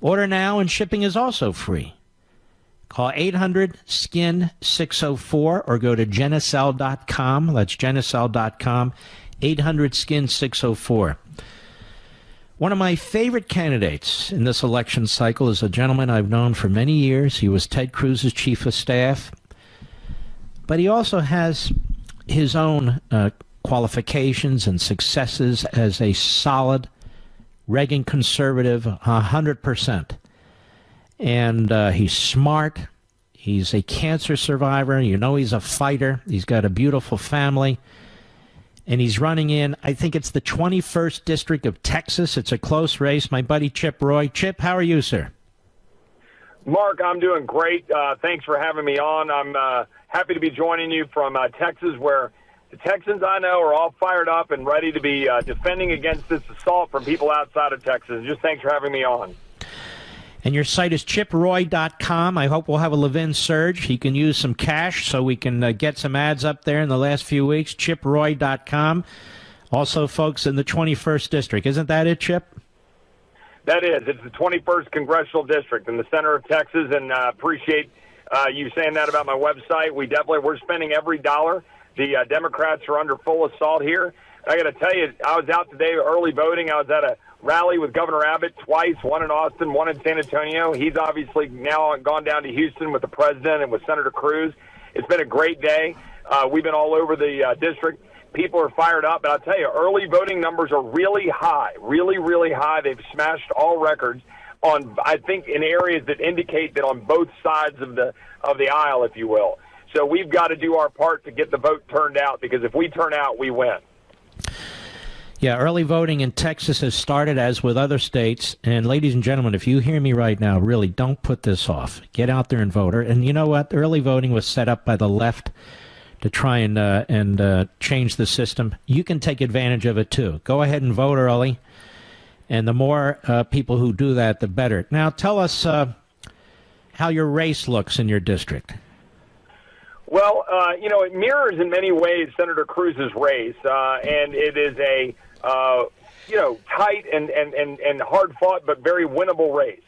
Speaker 2: Order now and shipping is also free. Call 800-SKIN-604 or go to Genicel.com. That's Genicel.com, 800-SKIN-604. One of my favorite candidates in this election cycle is a gentleman I've known for many years. He was Ted Cruz's chief of staff. But he also has his own qualifications and successes as a solid Reagan conservative, 100%. And he's smart. He's a cancer survivor. You know he's a fighter. He's got a beautiful family. And he's running in, I think it's the 21st District of Texas. It's a close race. My buddy Chip Roy. Chip, how are you, sir?
Speaker 9: Mark, I'm doing great. Thanks for having me on. I'm happy to be joining you from Texas, where the Texans I know are all fired up and ready to be defending against this assault from people outside of Texas. Just thanks for having me on.
Speaker 2: And your site is chiproy.com. I hope we'll have a Levin surge. He can use some cash so we can get some ads up there in the last few weeks. Chiproy.com. Also, folks, in the 21st District. Isn't that it, Chip?
Speaker 9: That is. It's the 21st Congressional District in the center of Texas, and appreciate you saying that about my website. We're spending every dollar. The Democrats are under full assault here. I got to tell you, I was out today early voting. I was at a rally with Governor Abbott twice, one in Austin, one in San Antonio. He's obviously now gone down to Houston with the president and with Senator Cruz. It's been a great day. We've been all over the district. People are fired up. And I'll tell you, early voting numbers are really high, really, really high. They've smashed all records on, I think, in areas that indicate that on both sides of the aisle, if you will. So we've got to do our part to get the vote turned out, because if we turn out, we win.
Speaker 2: Yeah, early voting in Texas has started, as with other states. And ladies and gentlemen, if you hear me right now, really don't put this off. Get out there and vote. And you know what? Early voting was set up by the left to try and change the system, you can take advantage of it too. Go ahead and vote early, and the more people who do that, the better. Now, tell us how your race looks in your district.
Speaker 9: Well, it mirrors in many ways Senator Cruz's race, and it is a tight and hard-fought but very winnable race.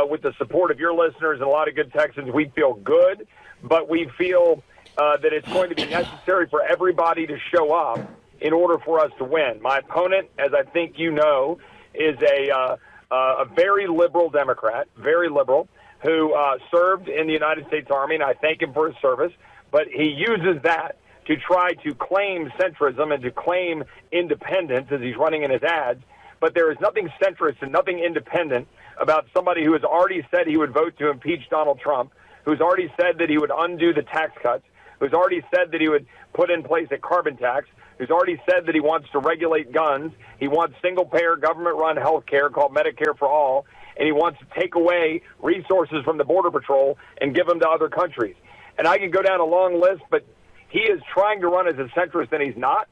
Speaker 9: With the support of your listeners and a lot of good Texans, we feel good, but we feel that it's going to be necessary for everybody to show up in order for us to win. My opponent, as I think you know, is a very liberal Democrat, very liberal, who served in the United States Army, and I thank him for his service, but he uses that to try to claim centrism and to claim independence as he's running in his ads. But there is nothing centrist and nothing independent about somebody who has already said he would vote to impeach Donald Trump, who's already said that he would undo the tax cuts, who's already said that he would put in place a carbon tax, who's already said that he wants to regulate guns, he wants single-payer government-run health care called Medicare for All, and he wants to take away resources from the Border Patrol and give them to other countries. And I can go down a long list, but he is trying to run as a centrist, and he's not.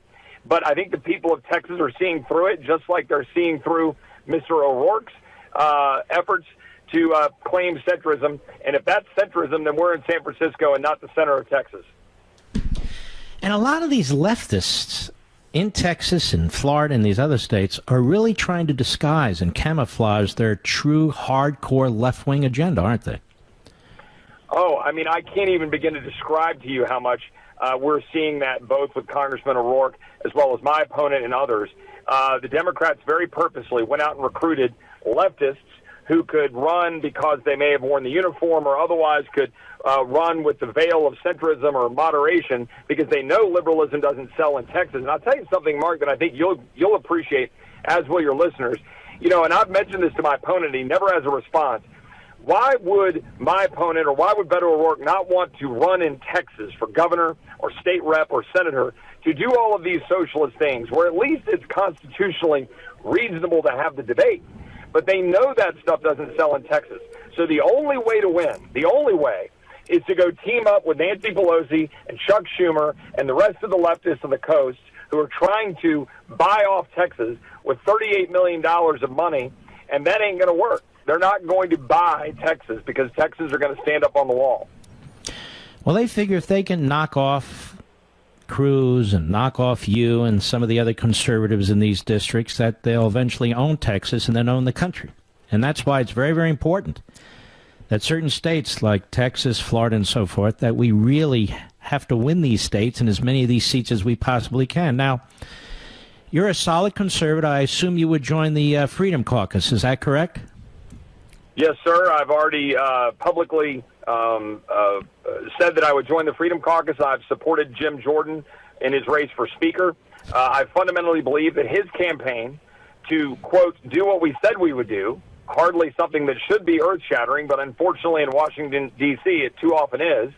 Speaker 9: But I think the people of Texas are seeing through it, just like they're seeing through Mr. O'Rourke's efforts to claim centrism. And if that's centrism, then we're in San Francisco and not the center of Texas.
Speaker 2: And a lot of these leftists in Texas and Florida and these other states are really trying to disguise and camouflage their true hardcore left-wing agenda, aren't they?
Speaker 9: Oh, I mean, I can't even begin to describe to you how much we're seeing that both with Congressman O'Rourke as well as my opponent and others. The Democrats very purposely went out and recruited leftists who could run because they may have worn the uniform or otherwise could run with the veil of centrism or moderation because they know liberalism doesn't sell in Texas. And I'll tell you something, Mark, that I think you'll appreciate, as will your listeners. And I've mentioned this to my opponent. He never has a response. Why would my opponent or why would Beto O'Rourke not want to run in Texas for governor or state rep or senator to do all of these socialist things where at least it's constitutionally reasonable to have the debate? But they know that stuff doesn't sell in Texas. So the only way to win, the only way, is to go team up with Nancy Pelosi and Chuck Schumer and the rest of the leftists on the coast who are trying to buy off Texas with $38 million of money, and that ain't going to work. They're not going to buy Texas because Texans are going to stand up on the wall.
Speaker 2: Well, they figure if they can knock off Cruz and knock off you and some of the other conservatives in these districts, that they'll eventually own Texas and then own the country. And that's why it's very, very important that certain states like Texas, Florida, and so forth, that we really have to win these states and as many of these seats as we possibly can. Now, you're a solid conservative. I assume you would join the Freedom Caucus. Is that correct?
Speaker 9: Yes, sir. I've already publicly said that I would join the Freedom Caucus. I've supported Jim Jordan in his race for Speaker. I fundamentally believe that his campaign to, quote, do what we said we would do, hardly something that should be earth-shattering, but unfortunately in Washington, D.C., it too often is.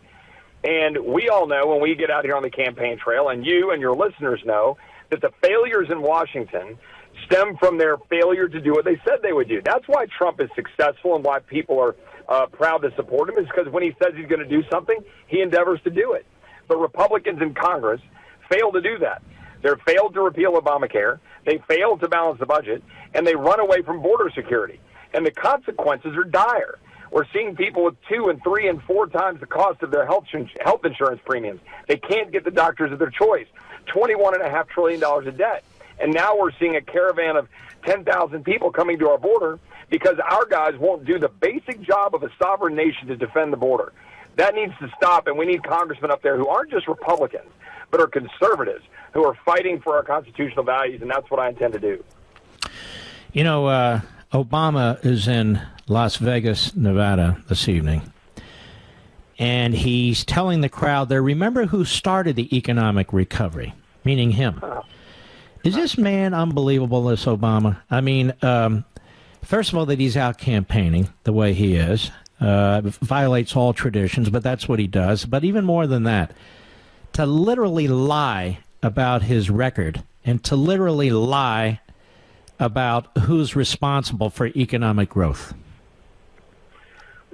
Speaker 9: And we all know when we get out here on the campaign trail, and you and your listeners know, that the failures in Washington stem from their failure to do what they said they would do. That's why Trump is successful and why people are proud to support him, is because when he says he's going to do something, he endeavors to do it. But Republicans in Congress fail to do that. They failed to repeal Obamacare, they failed to balance the budget, and they run away from border security. And the consequences are dire. We're seeing people with 2 and 3 and 4 times the cost of their health insurance premiums. They can't get the doctors of their choice. $21.5 trillion of debt. And now we're seeing a caravan of 10,000 people coming to our border because our guys won't do the basic job of a sovereign nation to defend the border. That needs to stop, and we need congressmen up there who aren't just Republicans, but are conservatives who are fighting for our constitutional values, and that's what I intend to do.
Speaker 2: You know, Obama is in Las Vegas, Nevada this evening, and he's telling the crowd there, remember who started the economic recovery, meaning him. Is this man unbelievable, this Obama? I mean, first of all, that he's out campaigning the way he is, violates all traditions, but that's what he does. But even more than that, to literally lie about his record and to literally lie about who's responsible for economic growth.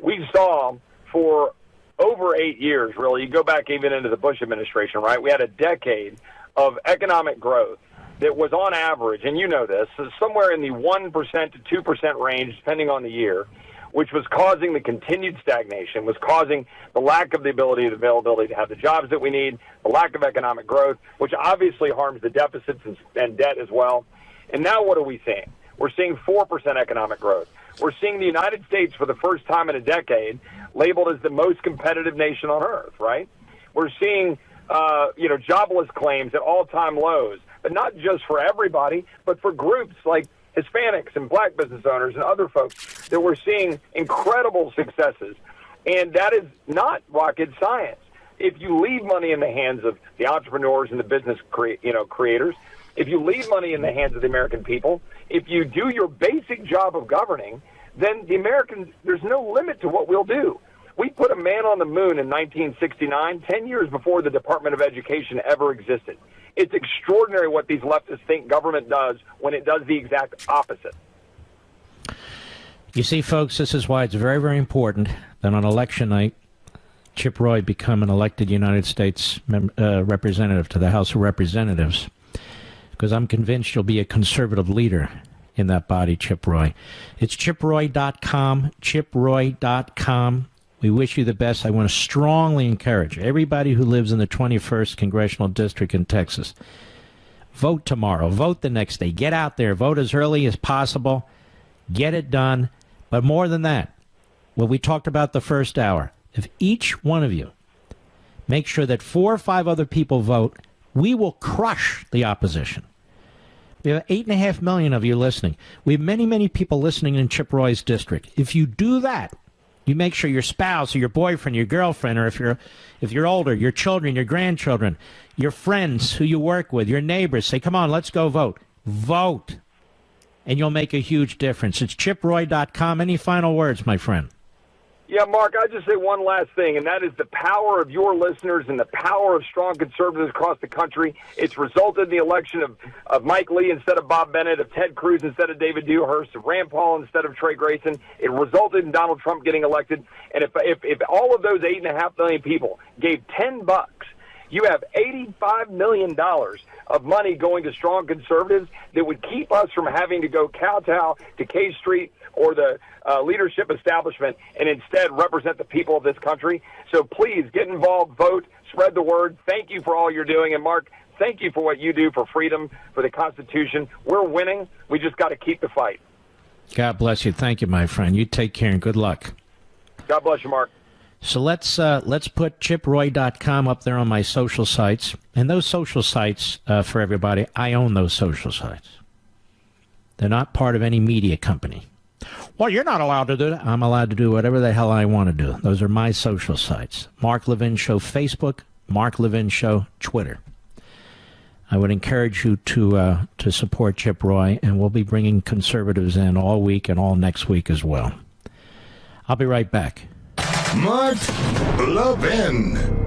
Speaker 9: We saw for over 8 years, really. You go back even into the Bush administration, right? We had a decade of economic growth that was on average, and you know this, somewhere in the 1% to 2% range, depending on the year, which was causing the continued stagnation, was causing the lack of the availability to have the jobs that we need, the lack of economic growth, which obviously harms the deficits and debt as well. And now what are we seeing? We're seeing 4% economic growth. We're seeing the United States for the first time in a decade labeled as the most competitive nation on earth, right? We're seeing, jobless claims at all-time lows, but not just for everybody, but for groups like Hispanics and black business owners and other folks that we're seeing incredible successes. And that is not rocket science. If you leave money in the hands of the entrepreneurs and the business creators, if you leave money in the hands of the American people, if you do your basic job of governing, then the Americans, there's no limit to what we'll do. We put a man on the moon in 1969, 10 years before the Department of Education ever existed. It's extraordinary what these leftists think government does when it does the exact opposite.
Speaker 2: You see, folks, this is why it's very, very important that on election night, Chip Roy become an elected United States representative to the House of Representatives, because I'm convinced you'll be a conservative leader in that body, Chip Roy. It's chiproy.com, chiproy.com. We wish you the best. I want to strongly encourage everybody who lives in the 21st Congressional District in Texas, vote tomorrow, vote the next day. Get out there, vote as early as possible, get it done. But more than that, what we talked about the first hour, if each one of you make sure that 4 or 5 other people vote, we will crush the opposition. We have 8.5 million of you listening. We have many, many people listening in Chip Roy's district. If you do that, you make sure your spouse or your boyfriend, your girlfriend, or if you're older, your children, your grandchildren, your friends who you work with, your neighbors, say, come on, let's go vote. Vote. And you'll make a huge difference. It's chiproy.com. Any final words, my friend?
Speaker 9: Yeah, Mark, I'll just say one last thing, and that is the power of your listeners and the power of strong conservatives across the country. It's resulted in the election of Mike Lee instead of Bob Bennett, of Ted Cruz instead of David Dewhurst, of Rand Paul instead of Trey Grayson. It resulted in Donald Trump getting elected. And if all of those 8.5 million people gave $10, you have $85 million of money going to strong conservatives that would keep us from having to go kowtow to K Street or the leadership establishment and instead represent the people of this country. So please get involved, vote, spread the word. Thank you for all you're doing. And, Mark, thank you for what you do for freedom, for the Constitution. We're winning. We just got to keep the fight.
Speaker 2: God bless you. Thank you, my friend. You take care and good luck.
Speaker 9: God bless you, Mark.
Speaker 2: So let's put chiproy.com up there on my social sites. And those social sites, for everybody, I own those social sites. They're not part of any media company. Well, you're not allowed to do that. I'm allowed to do whatever the hell I want to do. Those are my social sites. Mark Levin Show Facebook, Mark Levin Show Twitter. I would encourage you to support Chip Roy, and we'll be bringing conservatives in all week and all next week as well. I'll be right back.
Speaker 1: Mark Levin.